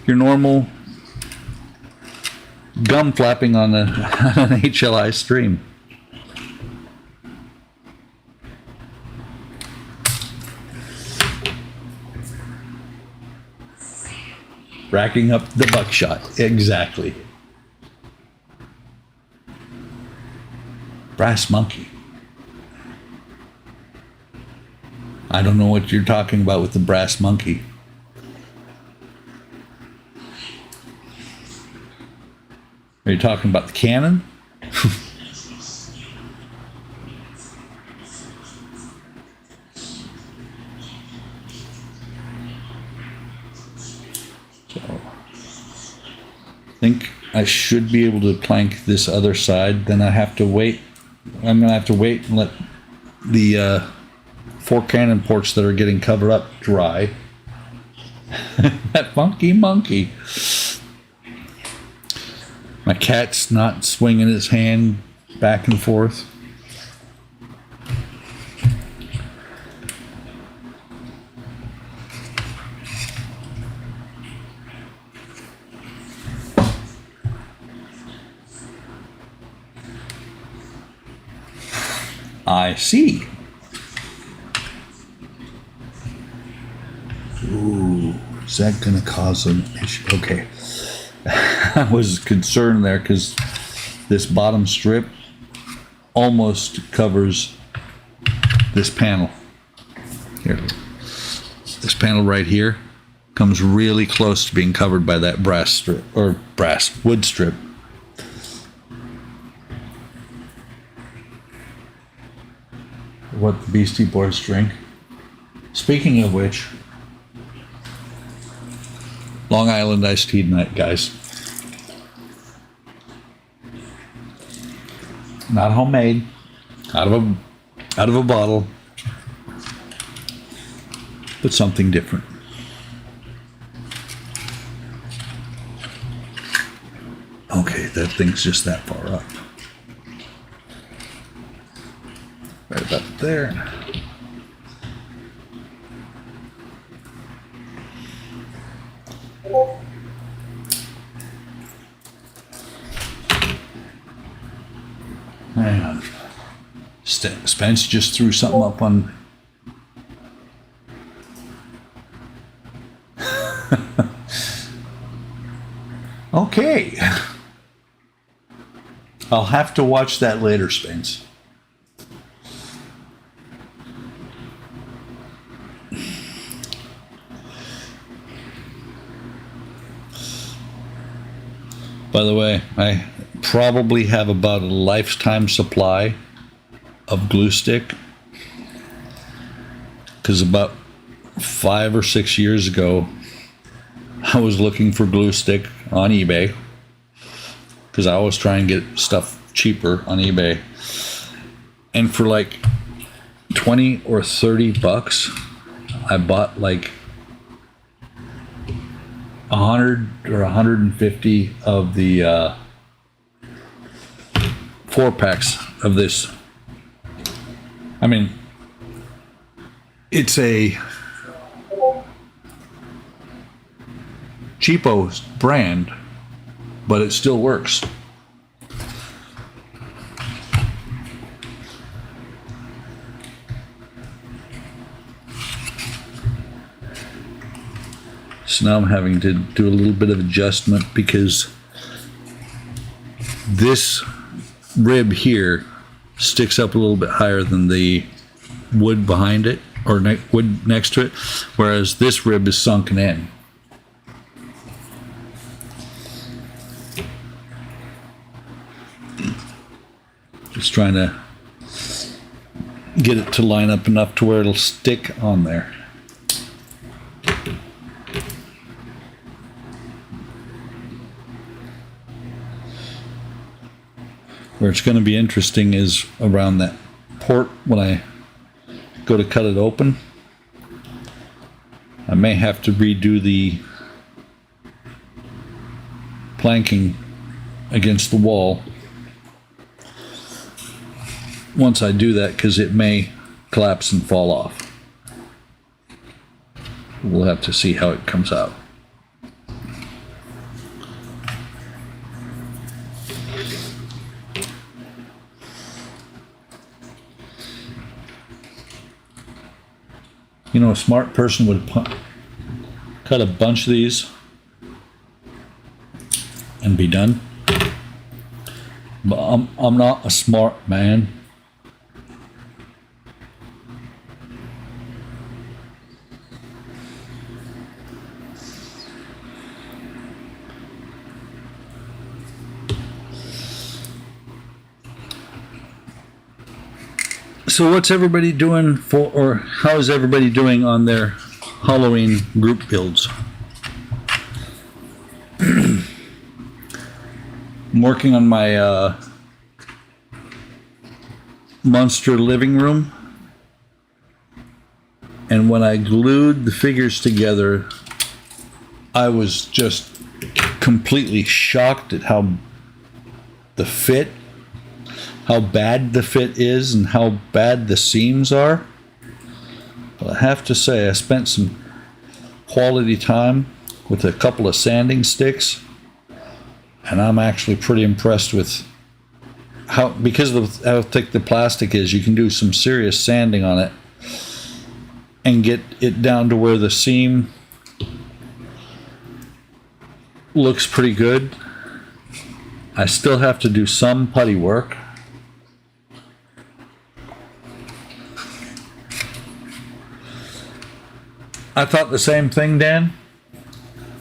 normal gum flapping on an HLI stream. Racking up the buckshot. Exactly. Brass monkey. I don't know what you're talking about with the brass monkey. Are you talking about the cannon? So, I think I should be able to plank this other side. Then I have to wait. I'm going to have to wait and let the 4 cannon ports that are getting covered up dry. That funky monkey. My cat's not swinging his hand back and forth. I see. Ooh, is that going to cause an issue? Okay. I was concerned there because this bottom strip almost covers this panel. Here. This panel right here comes really close to being covered by that brass strip, or wood strip. What the Beastie Boys drink. Speaking of which, Long Island iced tea tonight, guys. Not homemade, out of a bottle. but something different. Okay, that thing's just that far up. Right about there. Man, Spence just threw something up on. Okay. I'll have to watch that later, Spence. By the way, I probably have about a lifetime supply of glue stick, because about 5 or 6 years ago I was looking for glue stick on eBay, because I always try and get stuff cheaper on eBay, and for like 20 or 30 bucks I bought like 100 or 150 of the 4-packs of this. I mean, it's a cheapo brand, but it still works. So now I'm having to do a little bit of adjustment, because this rib here sticks up a little bit higher than the wood behind it, or wood next to it, whereas this rib is sunken in. Just trying to get it to line up enough to where it'll stick on there. Where it's going to be interesting is around that port when I go to cut it open. I may have to redo the planking against the wall once I do that, because it may collapse and fall off. We'll have to see how it comes out. You know, a smart person would cut a bunch of these and be done. But I'm not a smart man. So what's everybody doing for, or how's everybody doing on their Halloween group builds? I'm working on my monster living room, and when I glued the figures together, I was just completely shocked at how bad the fit is and how bad the seams are. But I have to say, I spent some quality time with a couple of sanding sticks, and I'm actually pretty impressed with how, because of how thick the plastic is, you can do some serious sanding on it and get it down to where the seam looks pretty good. I still have to do some putty work. I thought the same thing, Dan.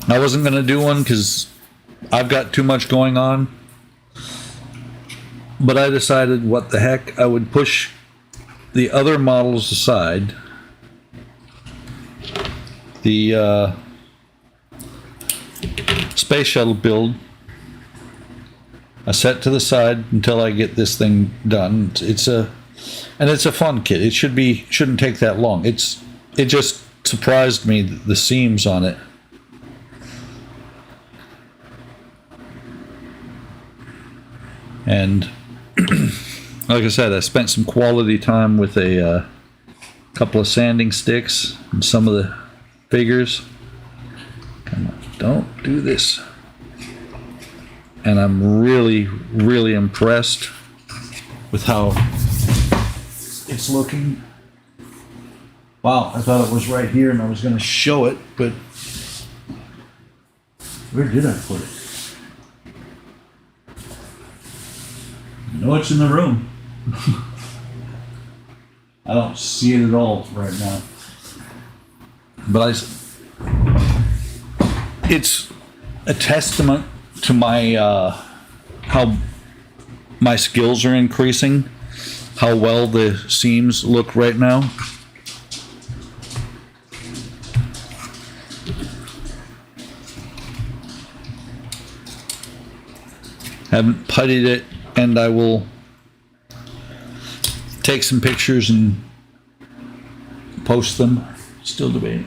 I wasn't going to do one because I've got too much going on. But I decided, what the heck, I would push the other models aside. The space shuttle build, I set to the side until I get this thing done. It's a fun kit. It shouldn't take that long. It just surprised me, the seams on it. And like I said, I spent some quality time with a couple of sanding sticks and some of the figures. Come on, don't do this. And I'm really, really impressed with how it's looking. Wow, I thought it was right here and I was going to show it, but where did I put it? No, it's in the room. I don't see it at all right now. But it's a testament to my how my skills are increasing, how well the seams look right now. Haven't puttied it, and I will take some pictures and post them. Still debating.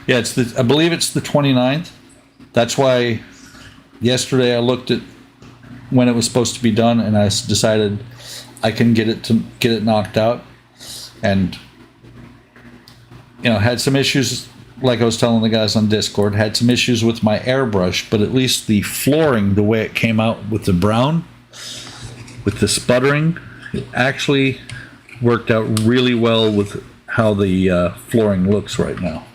Yeah, I believe it's the 29th. That's why yesterday I looked at when it was supposed to be done, and I decided I can get it knocked out. And had some issues, like I was telling the guys on Discord, had some issues with my airbrush, but at least the flooring, the way it came out with the brown, with the sputtering, it actually worked out really well with how the flooring looks right now.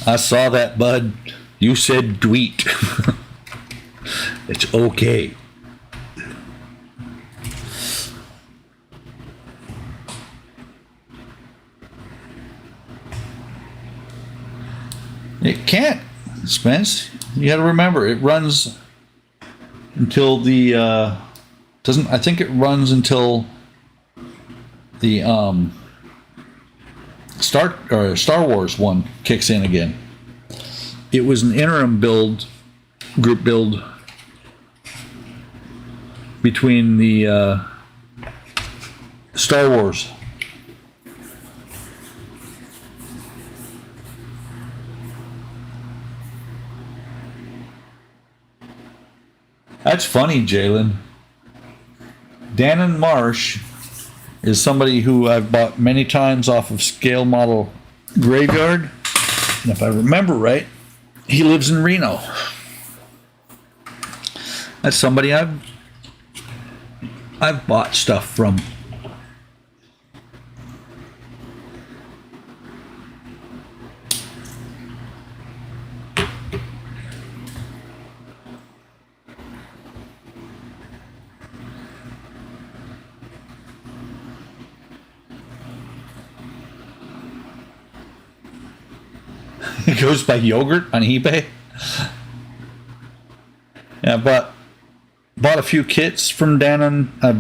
I saw that, bud. You said dweet. It's okay. It can't, Spence. You got to remember, it runs until the doesn't. I think it runs until the Star Wars one kicks in again. It was an interim group build between the Star Wars. That's funny, Jalen. Dannon Marsh is somebody who I've bought many times off of Scale Model Graveyard. And if I remember right, he lives in Reno. That's somebody I've bought stuff from. It goes by yogurt on eBay. Yeah, I bought a few kits from Dannon. I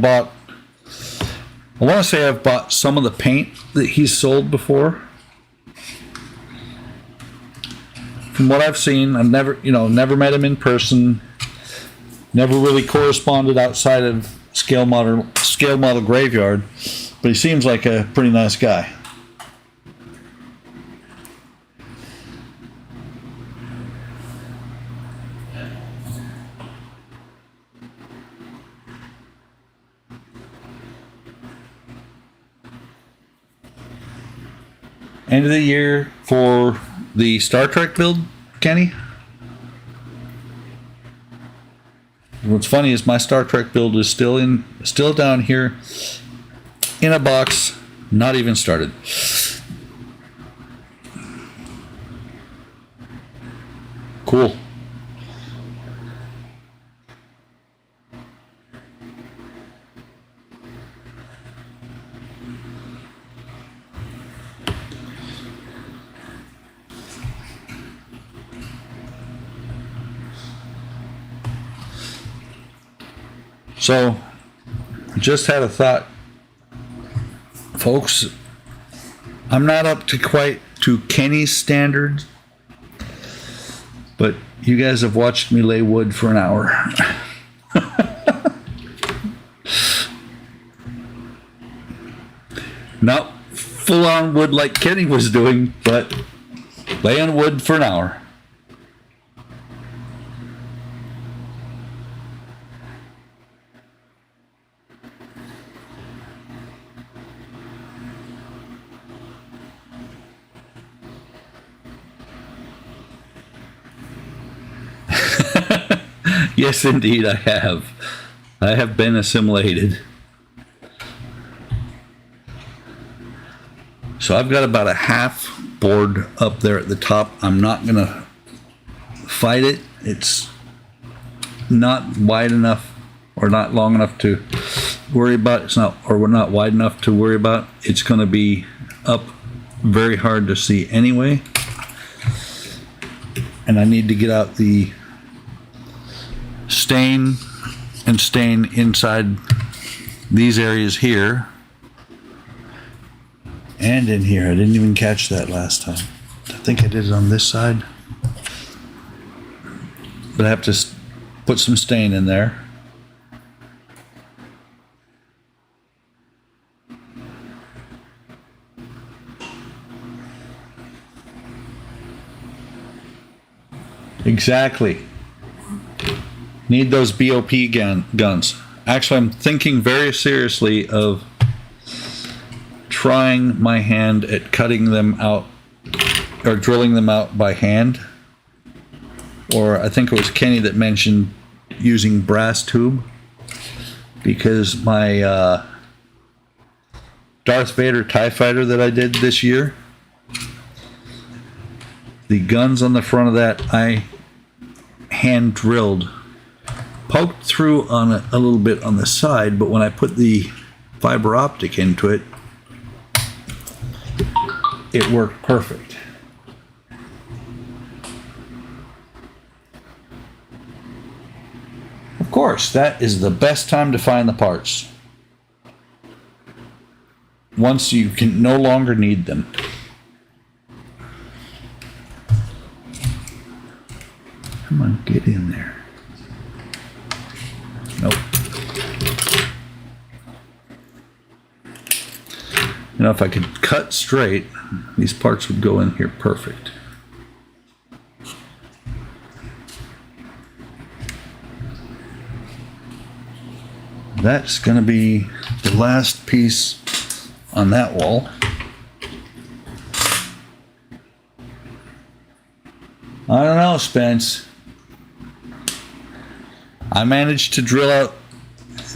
want to say I've bought some of the paint that he's sold before. From what I've seen, I've never met him in person. Never really corresponded outside of Scale Model Graveyard, but he seems like a pretty nice guy. End of the year for the Star Trek build, Kenny? What's funny is my Star Trek build is still down here in a box, not even started. Cool. So, just had a thought, folks. I'm not up to quite to Kenny's standards, But you guys have watched me lay wood for an hour. Not full on wood like Kenny was doing, but laying wood for an hour. Yes, indeed, I have. I have been assimilated. So I've got about a half board up there at the top. I'm not going to fight it. It's not wide enough or not long enough to worry about. It's not, or we're not wide enough to worry about. It's going to be up very hard to see anyway. And I need to get out the stain and stain inside these areas here and in here. I didn't even catch that last time. I think I did it on this side, but I have to put some stain in there. Exactly. Need those BOP guns. Actually, I'm thinking very seriously of trying my hand at cutting them out or drilling them out by hand. Or I think it was Kenny that mentioned using brass tube, because my Darth Vader TIE fighter that I did this year, the guns on the front of that I hand drilled. Poked through on a little bit on the side, but when I put the fiber optic into it, it worked perfect. Of course, that is the best time to find the parts. Once you can no longer need them. Come on, get in there. Nope. You know, if I could cut straight, these parts would go in here perfect. That's going to be the last piece on that wall. I don't know, Spence. I managed to drill out,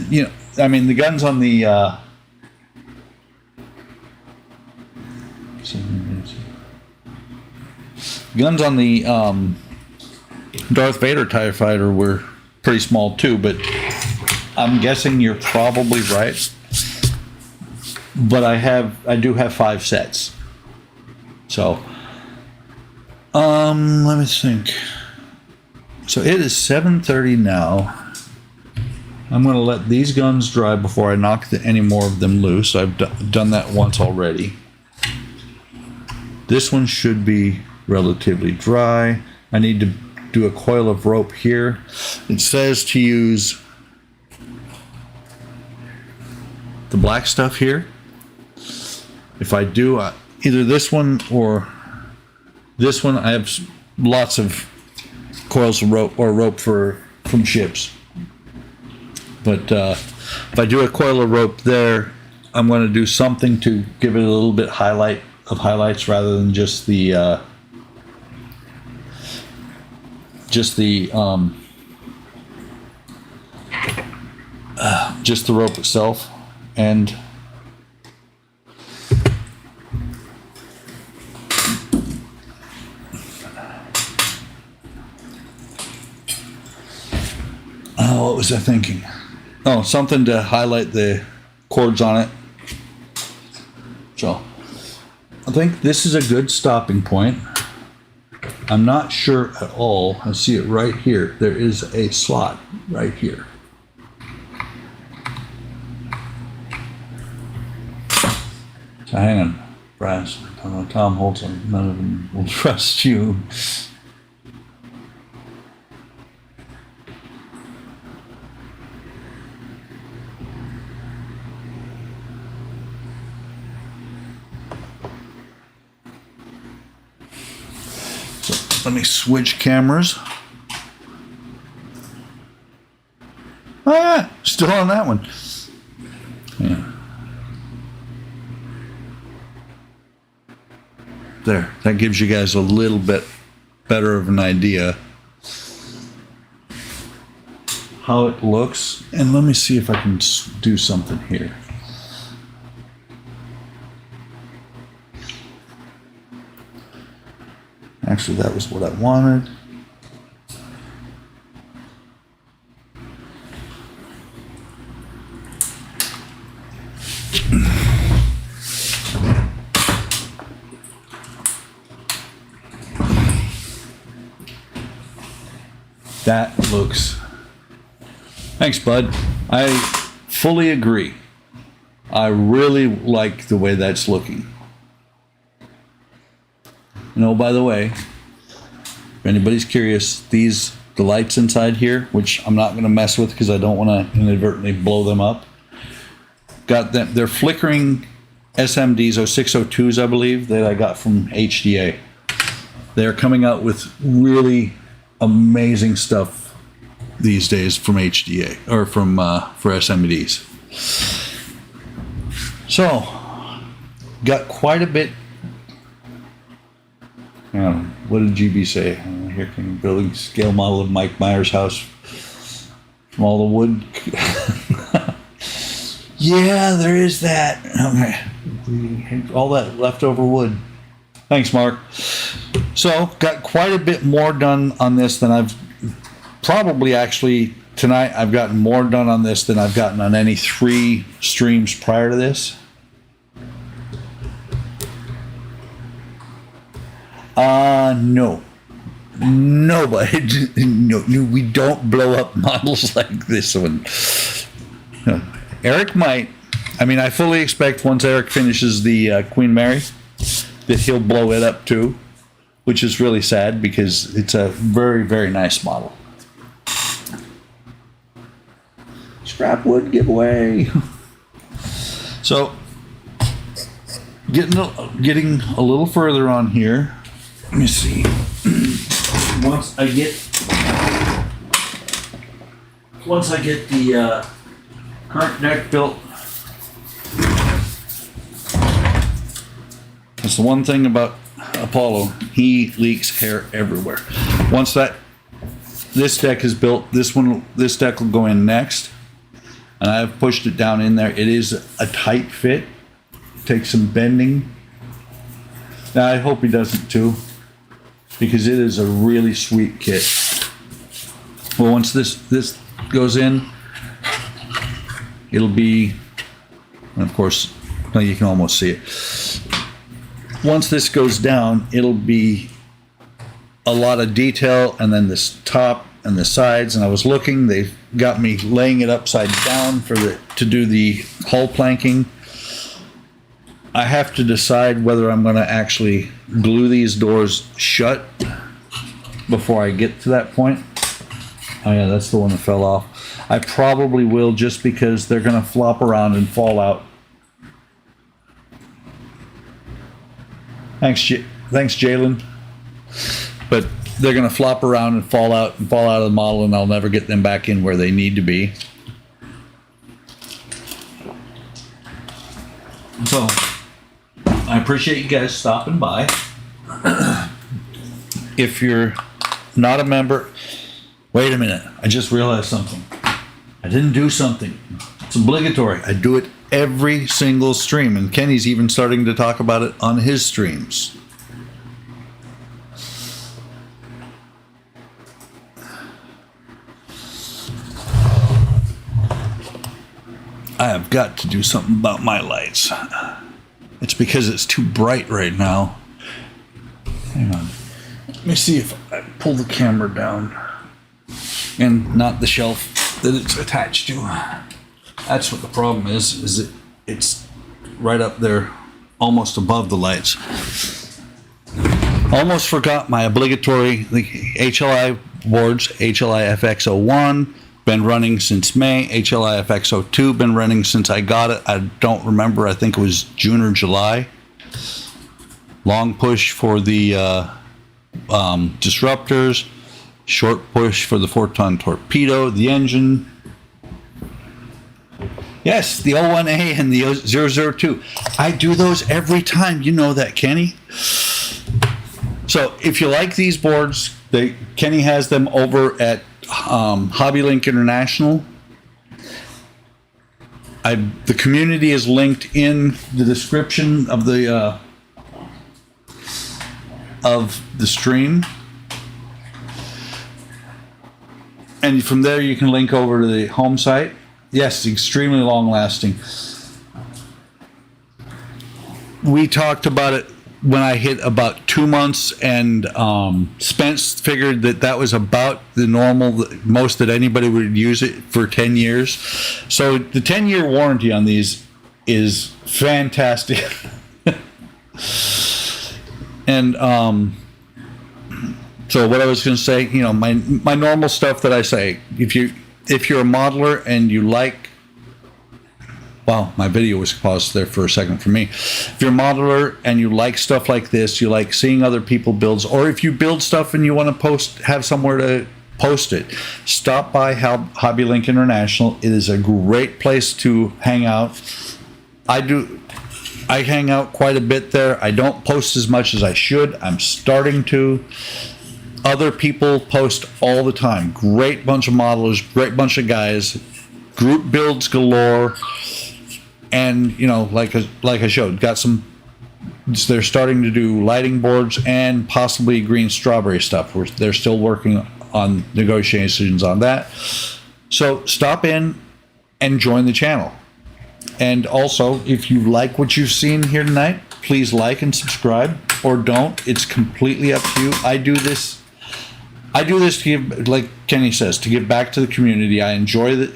you know, I mean, the guns on the Darth Vader TIE fighter were pretty small too, but I'm guessing you're probably right. But I do have 5 sets. So, let me think. So it is 7:30 now. I'm going to let these guns dry before I knock any more of them loose. I've done that once already. This one should be relatively dry. I need to do a coil of rope here. It says to use the black stuff here. If I do either this one or this one, I have lots of coils of rope or rope from ships. But if I do a coil of rope there, I'm going to do something to give it a little bit highlights rather than just the rope itself. And what was I thinking? Oh, something to highlight the cords on it. So I think this is a good stopping point. I'm not sure at all. I see it right here. There is a slot right here. So hang on, brass. Tom holds on. None of them will trust you. Let me switch cameras. Oh yeah, still on that one. Yeah. There, that gives you guys a little bit better of an idea how it looks. And let me see if I can do something here. Actually, that was what I wanted. That looks... Thanks, bud. I fully agree. I really like the way that's looking. You know, by the way, if anybody's curious, the lights inside here, which I'm not going to mess with because I don't want to inadvertently blow them up, got them. They're flickering SMDs, 0602s, I believe, that I got from HDA. They're coming out with really amazing stuff these days from HDA or from for SMDs. So, got quite a bit. What did GB say? Here can building scale model of Mike Myers' house from all the wood. Yeah, there is that. Okay. All that leftover wood. Thanks, Mark. So, got quite a bit more done on this than I've probably actually tonight. I've gotten more done on this than I've gotten on any 3 streams prior to this. No, we don't blow up models like this one. No. Eric might. I mean, I fully expect once Eric finishes the Queen Mary that he'll blow it up too, which is really sad because it's a very, very nice model. Scrap wood giveaway. So, getting a little further on here. Let me see. Once I get the current deck built, that's the one thing about Apollo. He leaks hair everywhere. Once this deck is built, this deck will go in next, and I've pushed it down in there. It is a tight fit. Takes some bending. Now I hope he doesn't too, because it is a really sweet kit. Well, once this goes in, it'll be, and of course, now you can almost see it. Once this goes down, it'll be a lot of detail, and then this top and the sides. And I was looking; they've got me laying it upside down to do the hull planking. I have to decide whether I'm going to actually glue these doors shut before I get to that point. Oh yeah, that's the one that fell off. I probably will, just because they're going to flop around and fall out. Thanks, Jalen. But they're going to flop around and fall out of the model, and I'll never get them back in where they need to be. So, I appreciate you guys stopping by. If you're not a member, wait a minute, I just realized something. I didn't do something. It's obligatory. I do it every single stream, and Kenny's even starting to talk about it on his streams. I have got to do something about my lights. It's because it's too bright right now. Hang on. Let me see if I pull the camera down and not the shelf that it's attached to. That's what the problem is it's right up there, almost above the lights. Almost forgot my obligatory HLI boards, HLI FX01. Been running since May. HLI FX02 been running since I got it. I don't remember. I think it was June or July. Long push for the disruptors, short push for the 4-ton torpedo, the engine. Yes, the 01A and the 002. I do those every time. You know that, Kenny. So if you like these boards, Kenny has them over at Hobby Link International. The community is linked in the description of the stream, and from there you can link over to the home site. Yes, extremely long lasting. We talked about it when I hit about 2 months, and Spence figured that was about the normal, most that anybody would use it for 10 years. So the 10-year warranty on these is fantastic. And so what I was going to say, you know, my normal stuff that I say, if you're a modeler and you like, wow, my video was paused there for a second for me. If you're a modeler and you like stuff like this, you like seeing other people builds, or if you build stuff and you want to have somewhere to post it, stop by Hobby Link International. It is a great place to hang out. I hang out quite a bit there. I don't post as much as I should. I'm starting to. Other people post all the time. Great bunch of modelers, great bunch of guys, group builds galore. And, you know, like I showed, they're starting to do lighting boards and possibly green strawberry stuff. They're still working on negotiations on that. So stop in and join the channel. And also, if you like what you've seen here tonight, please like and subscribe, or don't. It's completely up to you. I do this to give, like Kenny says, to give back to the community. I enjoy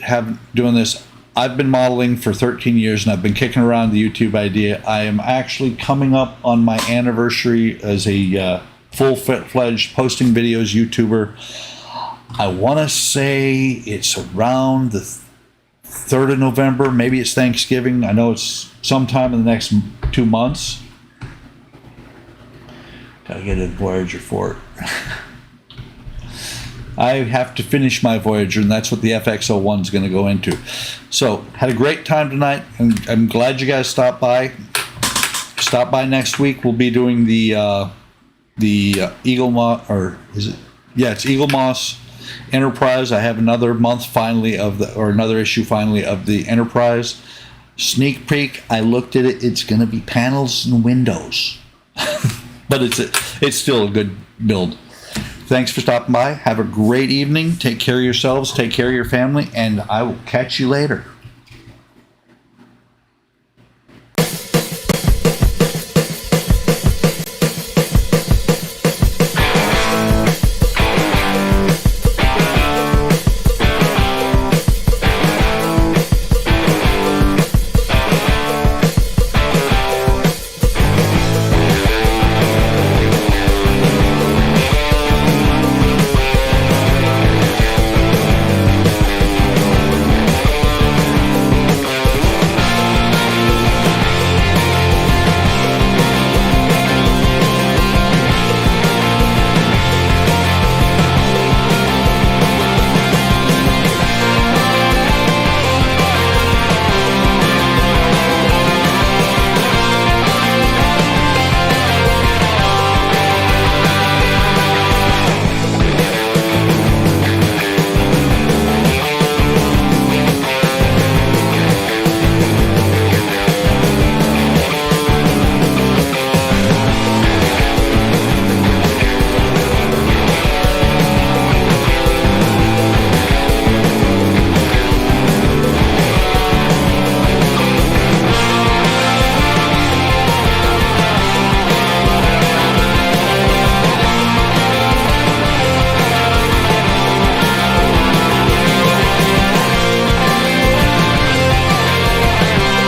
doing this. I've been modeling for 13 years, and I've been kicking around the YouTube idea. I am actually coming up on my anniversary as a full-fledged posting videos YouTuber. I want to say it's around the 3rd of November. Maybe it's Thanksgiving. I know it's sometime in the next 2 months. Gotta get a Voyager for it. I have to finish my Voyager, and that's what the FX01 is going to go into. So, had a great time tonight, and I'm glad you guys stopped by. Stop by next week. We'll be doing the Eagle Moss, or is it? Yeah, it's Eagle Moss Enterprise. I have another month finally another issue finally of the Enterprise. Sneak peek. I looked at it. It's going to be panels and windows, but it's still a good build. Thanks for stopping by. Have a great evening. Take care of yourselves. Take care of your family. And I will catch you later.